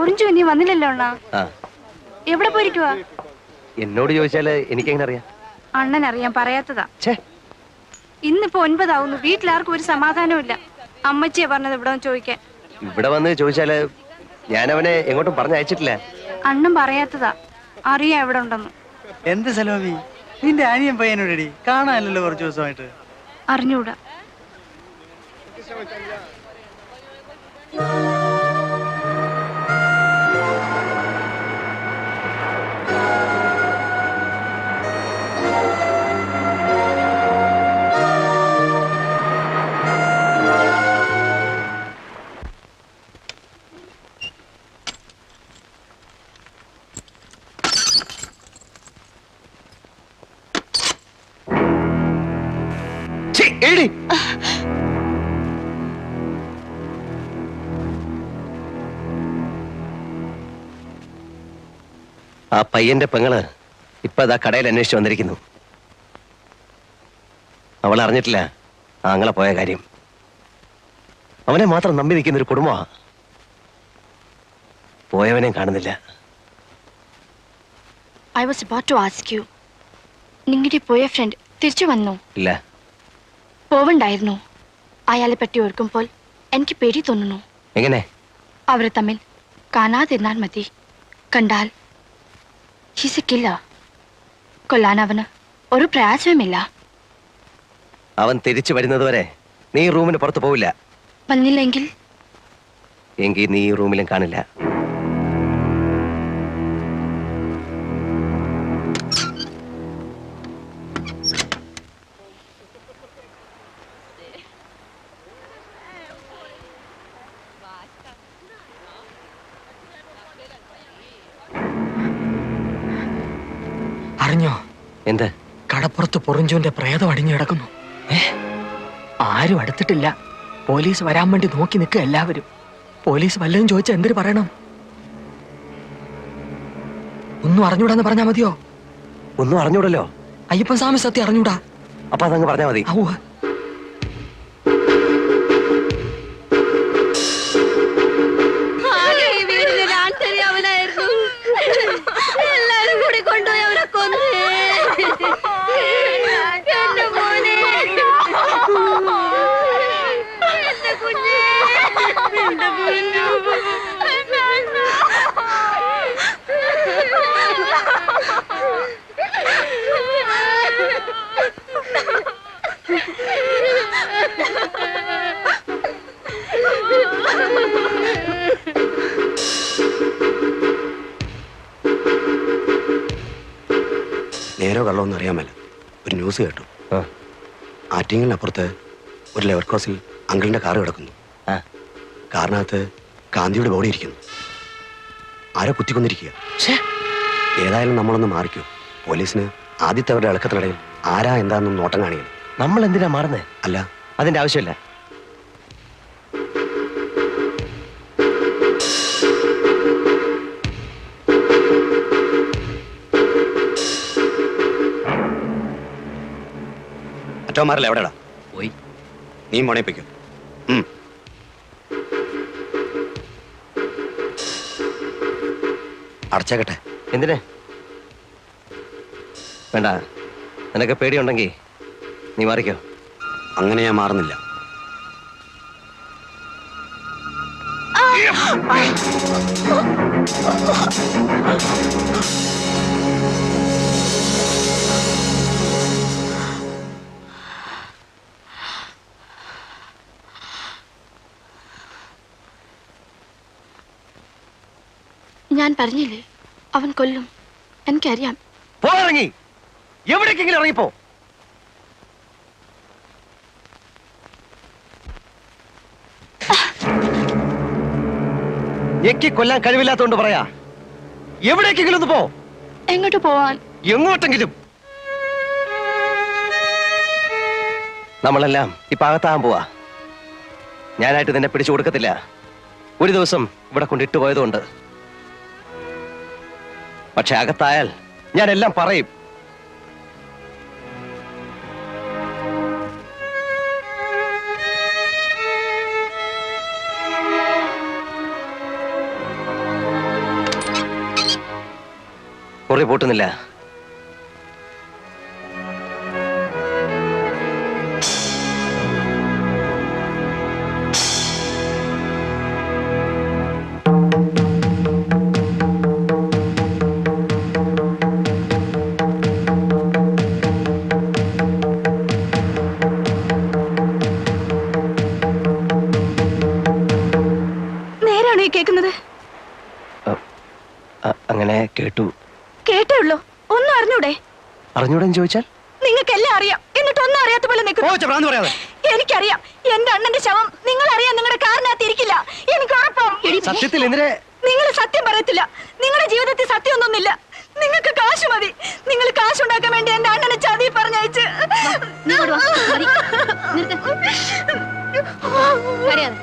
ഒറിഞ്ചു നീ വന്നില്ലല്ലോ അണ്ണാ. എവിടെ പോയിരിക്കുവാ? എന്നോട് ചോദിച്ചാല് എനിക്കെങ്ങനെ അറിയാം? അണ്ണൻ അറിയാൻ പറയാത്തതാ. ഇന്നിപ്പോ 9 ആവുന്നു. വീട്ടിലാർക്കും ഒരു സമാധാനവും ഇല്ല. അമ്മച്ചിയെ പറഞ്ഞത് ഇവിടെ ചോദിക്കാൻ. ഇവിടെ വന്ന് ചോദിച്ചാല് ഞാൻ അവനെ എങ്ങോട്ടും പറഞ്ഞയച്ചിട്ടില്ല. അണ്ണൻ പറയാത്തതാ. അറിയാം എവിടെ ഉണ്ടെന്ന്. എന്ത് സലോമി, നിന്റെ അനിയൻ പയ്യനോടടി കാണാനല്ലോ കുറച്ചു ദിവസമായിട്ട്? അറിഞ്ഞൂടാ. എഴുതി. ആ പയ്യന്റെ പെങ്ങള് ഇപ്പൊ അതാ കടയിൽ അന്വേഷിച്ച് വന്നിരിക്കുന്നു. അവൾ അറിഞ്ഞിട്ടില്ല ആങ്ങളെ പോയ കാര്യം. അവനെ മാത്രം നമ്പി നിൽക്കുന്ന ഒരു കുടുംബമാ. പോയവനെയും കാണുന്നില്ല. I was about to ask you. നിങ്ങളുടെ പോയ ഫ്രണ്ട് തിരിച്ചു വന്നോ? ഇല്ല. പോവണ്ടായിരുന്നു. അയാളെ പറ്റി ഓർക്കുമ്പോൾ എനിക്ക് പേടി തോന്നുന്നു. എങ്ങനെ? അവർ തമ്മിൽ കാണാതിരുന്നാൽ മതി. കണ്ടാൽ he's a killer. കൊല്ലാൻ അവന് ഒരു പ്രയാസവുമില്ല. അവൻ തിരിച്ചു വരുന്നതുവരെ നീ റൂമിന് പുറത്ത് പോവില്ല. വന്നില്ലെങ്കിൽ എങ്കിൽ നീ ഈ റൂമിലും കാണില്ല. അറിഞ്ഞോ? എന്ത്? കടപ്പുറത്ത് പൊറിഞ്ചുവിന്റെ പ്രേതം അടിഞ്ഞു കിടക്കുന്നു. ആരും അടുത്തിട്ടില്ല. പോലീസ് വരാൻ വേണ്ടി നോക്കി നിൽക്കുക എല്ലാവരും. പോലീസ് വല്ലതും ചോദിച്ചാൽ എന്തിനു പറയണം? ഒന്നും അറിഞ്ഞൂടാന്ന് പറഞ്ഞാ മതിയോ? ഒന്നും അറിഞ്ഞൂടല്ലോ. അയ്യപ്പൻ സ്വാമി സത്യം അറിഞ്ഞൂടാ. അപ്പൊ അതങ്ങ് പറഞ്ഞാ മതി. എല്ലാരും കൂടി കൊണ്ടുപോയി അവനെ കൊന്നു. എന്റെ മോനെ, എന്റെ കുഞ്ഞേ, എന്റെ കുഞ്ഞു. നേരോ കള്ളമൊന്നും അറിയാമല്ല. ഒരു ന്യൂസ് കേട്ടു. ആറ്റിങ്ങലിനപ്പുറത്ത് ഒരു ലെവർ ക്രോസിൽ അങ്കിളിന്റെ കാറ് കിടക്കുന്നു. കാറിനകത്ത് ഗാന്ധിയുടെ ബോഡി ഇരിക്കുന്നു. ആരോ കുത്തിക്കൊന്നിരിക്കുക. ഏതായാലും നമ്മളൊന്ന് മാറിക്കോ. പോലീസിന് ആദ്യത്തെ അവരുടെ ഇളക്കത്തിനിടയിൽ ആരാ എന്താണെന്നും നോട്ടം കാണിക്കണം. നമ്മൾ എന്തിനാ മാറുന്നേ? അല്ല, അതിന്റെ ആവശ്യമില്ല. മറ്റോമാരല്ല എവിടെടാ? പോയി. നീ മോണേപ്പിക്കും. അടച്ചേക്കട്ടെ. എന്തിന്? വേണ്ട. നിനക്ക് പേടിയുണ്ടെങ്കിൽ നീ മാറിക്കോ. അങ്ങനെ ഞാൻ മാറുന്നില്ല. ഞാൻ പറഞ്ഞില്ലേ അവൻ കൊല്ലും. എനിക്കറിയാം. പോയിറങ്ങി. എവിടേക്കെങ്കിലും ഇറങ്ങിപ്പോ. എക്കി കൊല്ലാൻ കഴിവില്ലാത്തോണ്ട് പറയാ. എവിടേക്കെങ്കിലും ഒന്ന് പോ. എങ്ങോട്ട് പോവാൻ? എങ്ങോട്ടെങ്കിലും. നമ്മളെല്ലാം ഇപ്പൊ അകത്താകാൻ പോവാ. ഞാനായിട്ട് നിന്നെ പിടിച്ചു കൊടുക്കത്തില്ല. ഒരു ദിവസം ഇവിടെ കൊണ്ടിട്ട് പോയതുകൊണ്ട്. പക്ഷെ അകത്തായാൽ ഞാൻ എല്ലാം പറയും. കുറി പൂട്ടുന്നില്ല. നേരാണോ ഈ കേൾക്കുന്നത്? അങ്ങനെ കേട്ടു. കേട്ടേ ഉള്ളൂ. ഒന്നും അറിഞ്ഞൂടെ? അറിഞ്ഞൂടെന്ന് ചോദിച്ചാൽ നിങ്ങൾക്കെല്ലാം അറിയാം. എന്നിട്ട് ഒന്നും അറിയാത്ത പോലെ നിൽക്കുന്നു. എനിക്കറിയാം. എന്റെ അണ്ണന്റെ ശവം നിങ്ങൾ അറിയാൻ നിങ്ങളുടെ കാറിനകത്ത് ഇരിക്കില്ല. എനിക്ക് ഉറപ്പാണ്. സത്യത്തിൽ എന്തിനെ? നിങ്ങൾ സത്യം പറയത്തില്ല. നിങ്ങളുടെ ജീവിതത്തിൽ സത്യമൊന്നുമില്ല. നിങ്ങൾക്ക് കാശ് മതി. നിങ്ങൾ കാശുണ്ടാക്കാൻ വേണ്ടി എന്റെ അണ്ണനെ ചതി പറഞ്ഞയച്ച് കരയാതെ.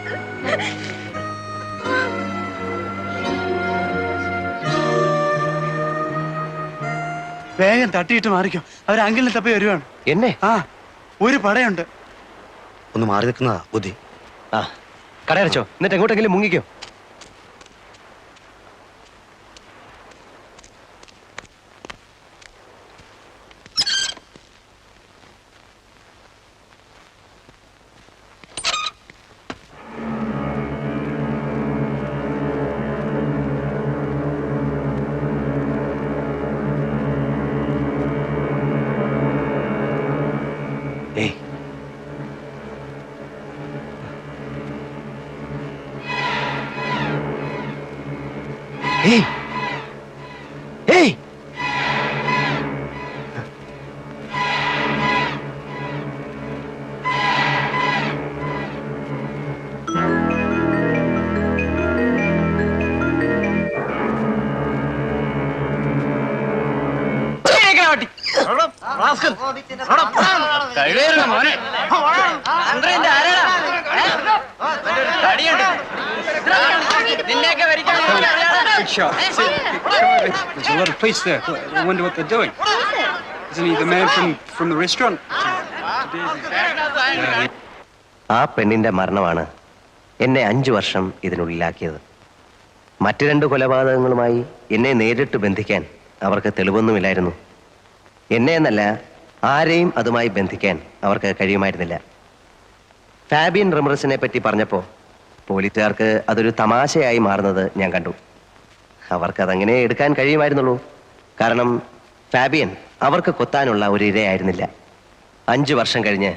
വേഗം തട്ടിയിട്ട് മാറിക്കോ. അവർ അങ്കിളിനെ തപ്പി വരുവാണ്. എന്നെ? ആ, ഒരു പടയുണ്ട്. ഒന്ന് മാറി നിൽക്കുന്നതാ ബുദ്ധി. ആ, കടയടച്ചോ, എന്നിട്ട് എങ്ങോട്ടെങ്കിലും മുങ്ങിക്കോ. ഏയ്, ഏയ്, ഏയ്, There's a lot of police there. I wonder what they're doing. Isn't he the man from the restaurant? ആ പെണ്ണിന്റെ മരണമാണ് എന്നെ 5 വർഷം ഇതിനുള്ളിലാക്കിയത്. മറ്റു 2 കൊലപാതകങ്ങളുമായി എന്നെ നേരിട്ട് ബന്ധിക്കാൻ അവർക്ക് തെളിവൊന്നുമില്ലായിരുന്നു. എന്നെ എന്നല്ല, ആരെയും അതുമായി ബന്ധിക്കാൻ അവർക്ക് കഴിയുമായിരുന്നില്ല. ഫാബിയൻ റമറസിനെ പറ്റി പറഞ്ഞപ്പോൾ പോലീസുകാർക്ക് അതൊരു തമാശയായി മാറുന്നത് ഞാൻ കണ്ടു. അവർക്കതങ്ങനെ എടുക്കാൻ കഴിയുമായിരുന്നുള്ളൂ. കാരണം ഫാബിയൻ അവർക്ക് കൊത്താനുള്ള ഒരു ഇരയായിരുന്നില്ല. 5 വർഷം കഴിഞ്ഞ്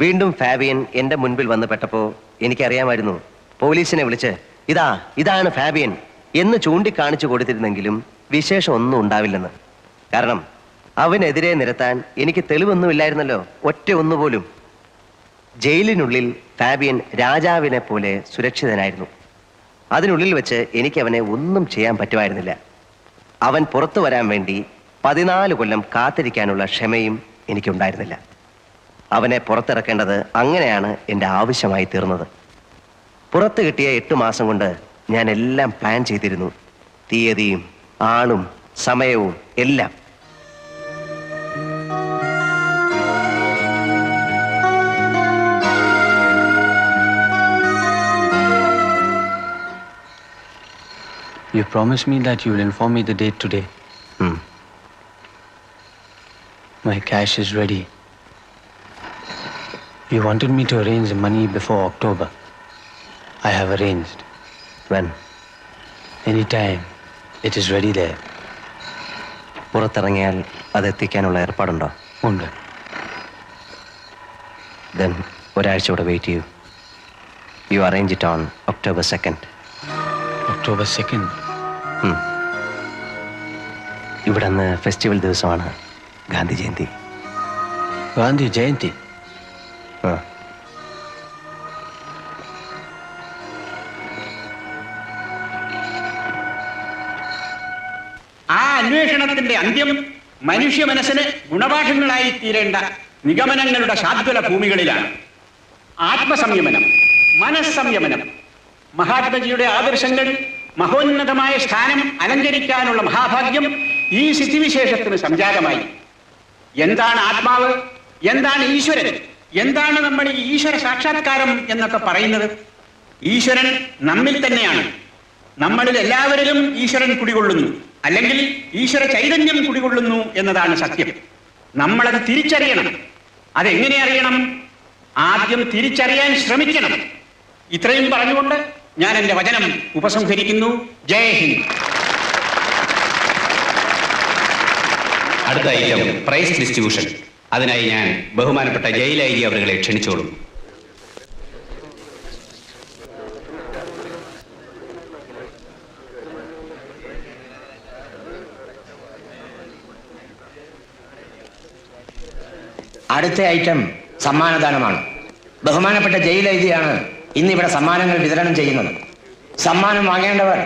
വീണ്ടും ഫാബിയൻ എൻ്റെ മുൻപിൽ വന്ന് പെട്ടപ്പോൾ എനിക്കറിയാമായിരുന്നു പോലീസിനെ വിളിച്ച് ഇതാണ് ഫാബിയൻ എന്ന് ചൂണ്ടിക്കാണിച്ചു കൊടുത്തിരുന്നെങ്കിലും വിശേഷം ഒന്നും ഉണ്ടാവില്ലെന്ന്. കാരണം അവനെതിരെ നിരത്താൻ എനിക്ക് തെളിവൊന്നുമില്ലായിരുന്നല്ലോ, ഒറ്റ ഒന്നുപോലും. ജയിലിനുള്ളിൽ ഫാബിയൻ രാജാവിനെ പോലെ സുരക്ഷിതനായിരുന്നു. അതിനുള്ളിൽ വെച്ച് എനിക്ക് അവനെ ഒന്നും ചെയ്യാൻ പറ്റുമായിരുന്നില്ല. അവൻ പുറത്തു വരാൻ വേണ്ടി 14 കൊല്ലം കാത്തിരിക്കാനുള്ള ക്ഷമയും എനിക്കുണ്ടായിരുന്നില്ല. അവനെ പുറത്തിറക്കേണ്ടത് അങ്ങനെയാണ് എൻ്റെ ആവശ്യമായി തീർന്നത്. പുറത്ത് കിട്ടിയ 8 മാസം കൊണ്ട് ഞാൻ എല്ലാം പ്ലാൻ ചെയ്തിരുന്നു. തീയതിയും ആളും സമയവും എല്ലാം. You promised me that you will inform me the date today. My cash is ready. You wanted me to arrange the money before October. I have arranged. When? Anytime. It is ready there. പുറത്തിറങ്ങിയാൽ അതെത്തിക്കാനുള്ള ഏർപ്പാടുണ്ടോ? ഉണ്ട്. Then ഒരാഴ്ച കൂടെ wait ചെയ്യൂ. You arrange it on October 2nd. October 2nd? ഇവിടെ അന്ന് festival ദിവസമാണ്, ഗാന്ധി ജയന്തി. ഗാന്ധി ജയന്തി? ആ അന്വേഷണത്തിന്റെ അന്ത്യം മനുഷ്യ മനസ്സിന് ഗുണപാഠങ്ങളായി തീരേണ്ട നിഗമനങ്ങളുടെ ശാദ്വല ഭൂമികളിലാണ്. ആത്മസംയമനം, മനസ്സംയമനം, മഹാത്മജിയുടെ ആദർശങ്ങൾ മഹോന്നതമായ സ്ഥാനം അലങ്കരിക്കാനുള്ള മഹാഭാഗ്യം ഈ സ്ഥിതിവിശേഷത്തിന് സംജാതമായി. എന്താണ് ആത്മാവ്, എന്താണ് ഈശ്വരൻ, എന്താണ് നമ്മൾ ഈ ഈശ്വര സാക്ഷാത്കാരം എന്നൊക്കെ പറയുന്നത്? ഈശ്വരൻ നമ്മിൽ തന്നെയാണ്. നമ്മളിൽ എല്ലാവരിലും ഈശ്വരൻ കുടികൊള്ളുന്നു, അല്ലെങ്കിൽ ഈശ്വര ചൈതന്യം കുടികൊള്ളുന്നു എന്നതാണ് സത്യം. നമ്മളത് തിരിച്ചറിയണം. അതെങ്ങനെ അറിയണം? ആദ്യം തിരിച്ചറിയാൻ ശ്രമിക്കണം. ഇത്രയും പറഞ്ഞുകൊണ്ട് ഞാൻ എൻ്റെ വചനം ഉപസംഹരിക്കുന്നു. ജയ് ഹിന്ദ്. അടുത്ത ഐറ്റം പ്രൈസ് ഡിസ്ട്രിബ്യൂഷൻ. അതിനായി ഞാൻ ബഹുമാനപ്പെട്ട ജയിൽ ഐ ജി അവരെ ക്ഷണിച്ചോളും. അടുത്ത ഐറ്റം സമ്മാനദാനമാണ്. ബഹുമാനപ്പെട്ട ജയിൽ ഐ ജിയാണ് ഇന്നിവിടെ സമ്മാനങ്ങൾ വിതരണം ചെയ്യുന്നത്. സമ്മാനം വാങ്ങേണ്ടവർ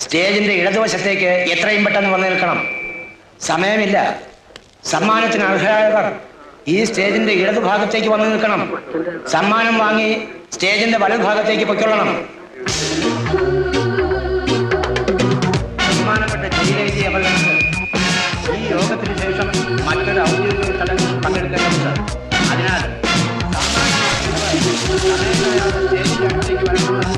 സ്റ്റേജിന്റെ ഇടതുവശത്തേക്ക് എത്രയും പെട്ടെന്ന് വന്നു നിൽക്കണം. സമയമില്ല. സമ്മാനത്തിന് അർഹരായവർ ഈ സ്റ്റേജിന്റെ ഇടതുഭാഗത്തേക്ക് വന്നു നിൽക്കണം. സമ്മാനം വാങ്ങി സ്റ്റേജിന്റെ വലതുഭാഗത്തേക്ക് പൊയ്ക്കൊള്ളണം. ബഹുമാനപ്പെട്ട ജയിലേജി അവർക്ക് ഈ യോഗത്തിന് ശേഷം മറ്റൊരു ഔദ്യോഗിക ചടങ്ങിൽ പങ്കെടുക്കേണ്ടതുണ്ട്. അതിനാൽ സ്റ്റേജിന്റെ അടുത്തേക്ക് വരണമെന്ന്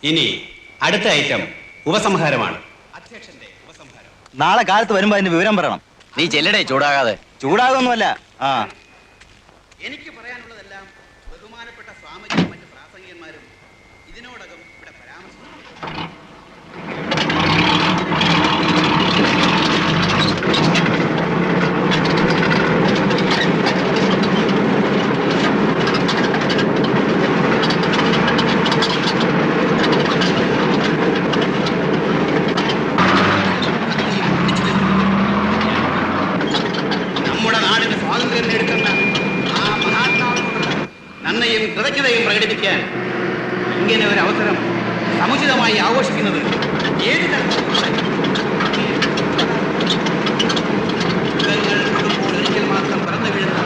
ഇനി അടുത്ത ഐറ്റം ഉപസംഹാരമാണ്. അധ്യക്ഷന്റെ ഉപസംഹാരം. നാളെ കാലത്ത് വരുമ്പോ അതിന്റെ വിവരം പറയണം. നീ ചെല്ലടേ, ചൂടാകാതെ. ചൂടാകൊന്നുമല്ല. എനിക്ക് പറയാനുള്ളതെല്ലാം ബഹുമാനപ്പെട്ട സ്വാമിജിയും മറ്റ് പ്രാസംഗികന്മാരും ഇതിനോടകം ഇവിടെ പരാമർശിച്ചു. നമ്മുടെ നാടിന് സ്വാതന്ത്ര്യം നേടുന്ന ആ മഹാത്മാവിനോട് നന്ദിയും കൃതജ്ഞതയും പ്രകടിപ്പിക്കാൻ ഇങ്ങനെ ഒരു അവസരം സമുചിതമായി ആഘോഷിക്കുന്നത് ഏത് തരത്തിലുള്ള ഒരിക്കൽ മാത്രം പിറന്നു വീഴുന്ന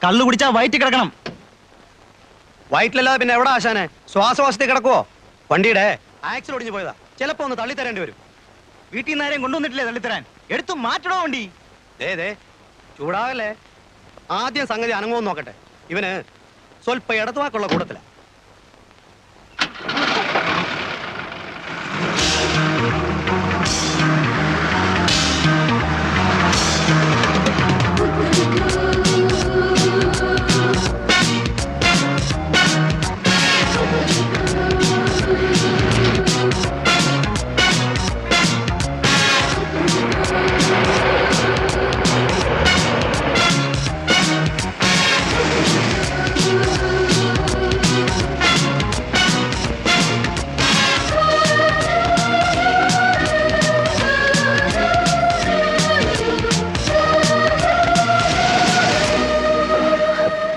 കള്ളു കുടിച്ചാ വയറ്റി കിടക്കണം. വയറ്റിലല്ലാതെ പിന്നെ എവിടെ ആശാനെ? ശ്വാസവാസത്തിൽ കിടക്കുവോ? വണ്ടിയുടെ ആക്സിൽ ഒടിഞ്ഞു പോയതാ. ചിലപ്പോ ഒന്ന് തള്ളിത്തരേണ്ടി വരും. വീട്ടിൽ നിന്ന് ആരെയും കൊണ്ടുവന്നിട്ടില്ലേ തള്ളിത്തരാൻ? എടുത്തു മാറ്റണോ വണ്ടി? ദേ ചൂടാകല്ലേ. ആദ്യം സംഗതി അനങ്ങുമെന്ന് നോക്കട്ടെ. ഇവന് സ്വല്പ ഇടത്തുവാക്കുള്ള കൂട്ടത്തില.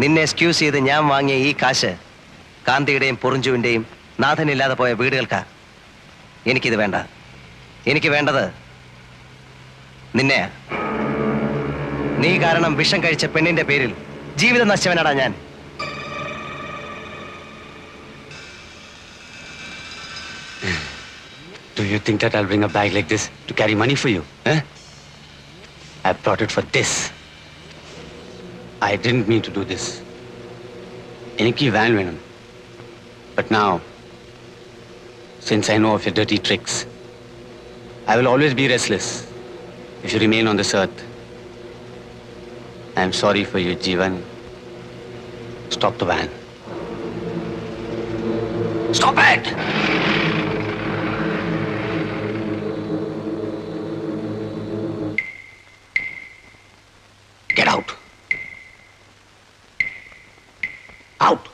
നിന്നെ എക്സ്ക്യൂസ് ചെയ്ത് ഞാൻ വാങ്ങിയ ഈ കാശ് കാന്തിയുടെയും പൊറിഞ്ചുവിൻ്റെയും നാഥനില്ലാതെ പോയ വീടുകൾക്കാ. എനിക്കിത് വേണ്ട. എനിക്ക് വേണ്ടത് നിന്നെയാ. നീ കാരണം വിഷം കഴിച്ച പെണ്ണിന്റെ പേരിൽ ജീവിതം നശിച്ചവനാടാ ഞാൻ. Do you think that I'll bring a bag like this to carry money for you? Eh? I brought it for this. I didn't mean to do this. Eniki van venum. But now, since I know of your dirty tricks, I will always be restless if you remain on this earth. I am sorry for you, Jeevan. Stop the van. Stop it! Get out. Out.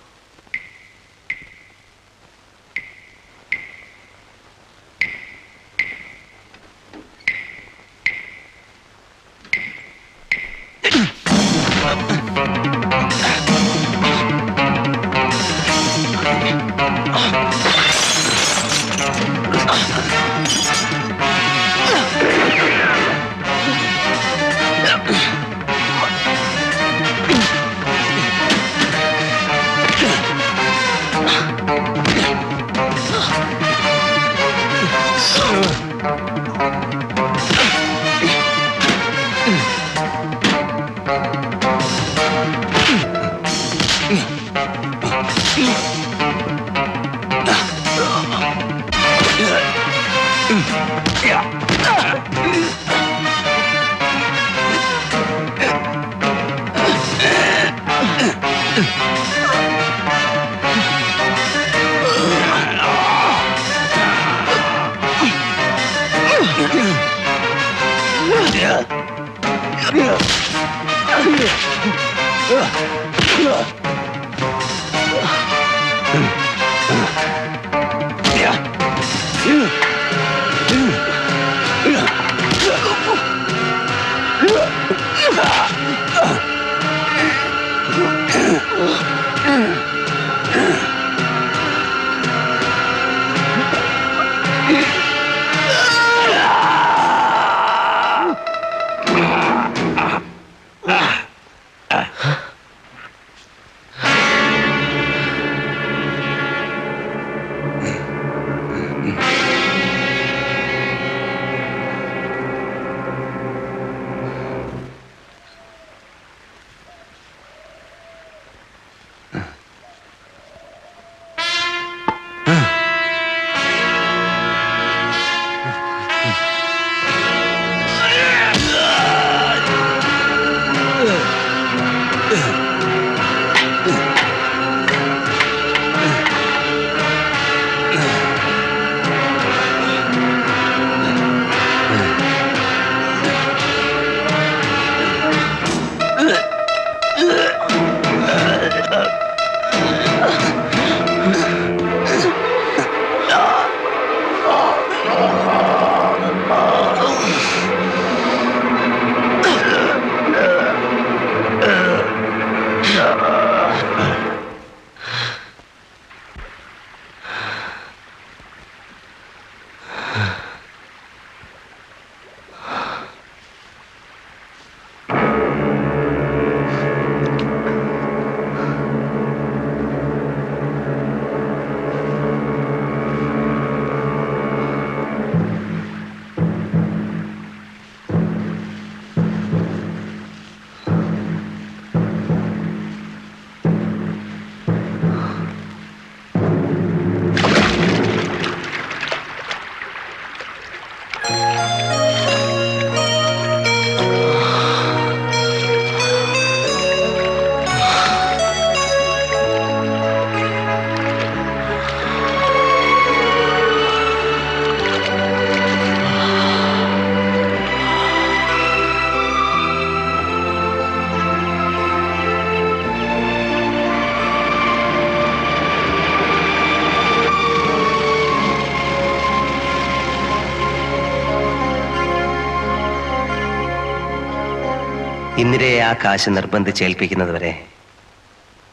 ഇന്ദിരയെ ആ കാശ് നിർബന്ധിച്ചേൽപ്പിക്കുന്നത് വരെ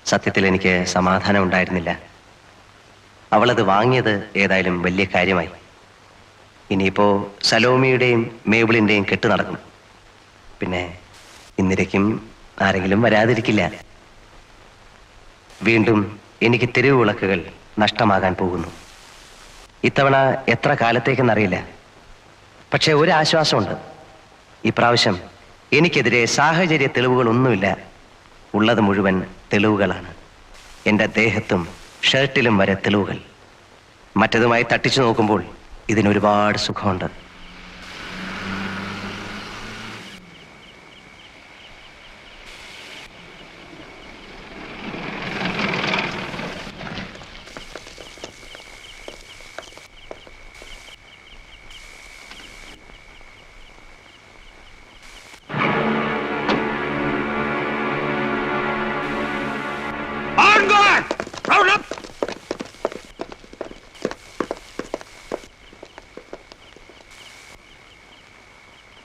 സത്യത്തിൽ എനിക്ക് സമാധാനം ഉണ്ടായിരുന്നില്ല. അവളത് വാങ്ങിയത് ഏതായാലും വലിയ കാര്യമായി. ഇനിയിപ്പോ സലോമിയുടെയും മേബിളിന്റെയും കെട്ട് നടക്കും. പിന്നെ ഇന്ദിരയ്ക്കും ആരെങ്കിലും വരാതിരിക്കില്ല. വീണ്ടും എനിക്ക് തെരുവ് വിളക്കുകൾ നഷ്ടമാകാൻ പോകുന്നു. ഇത്തവണ എത്ര കാലത്തേക്കെന്നറിയില്ല. പക്ഷെ ഒരു ആശ്വാസമുണ്ട്. ഇപ്രാവശ്യം എനിക്കെതിരെ സാഹചര്യ തെളിവുകളൊന്നുമില്ല. ഉള്ളത് മുഴുവൻ തെളിവുകളാണ്. എൻ്റെ ദേഹത്തും ഷർട്ടിലും വരെ തെളിവുകൾ. മറ്റതുമായി തട്ടിച്ചു നോക്കുമ്പോൾ ഇതിനൊരുപാട് സുഖമുണ്ട്.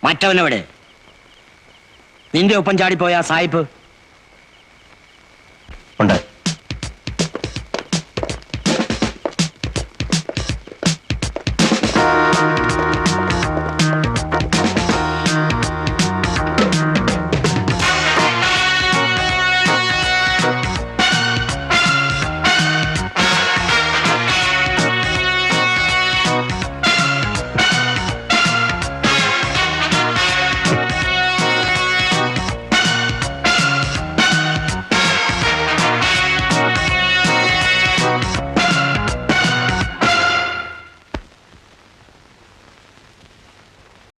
മറ്റവനെവിടെ? നിന്റെ ഒപ്പം ചാടിപ്പോയ സായിപ്പ്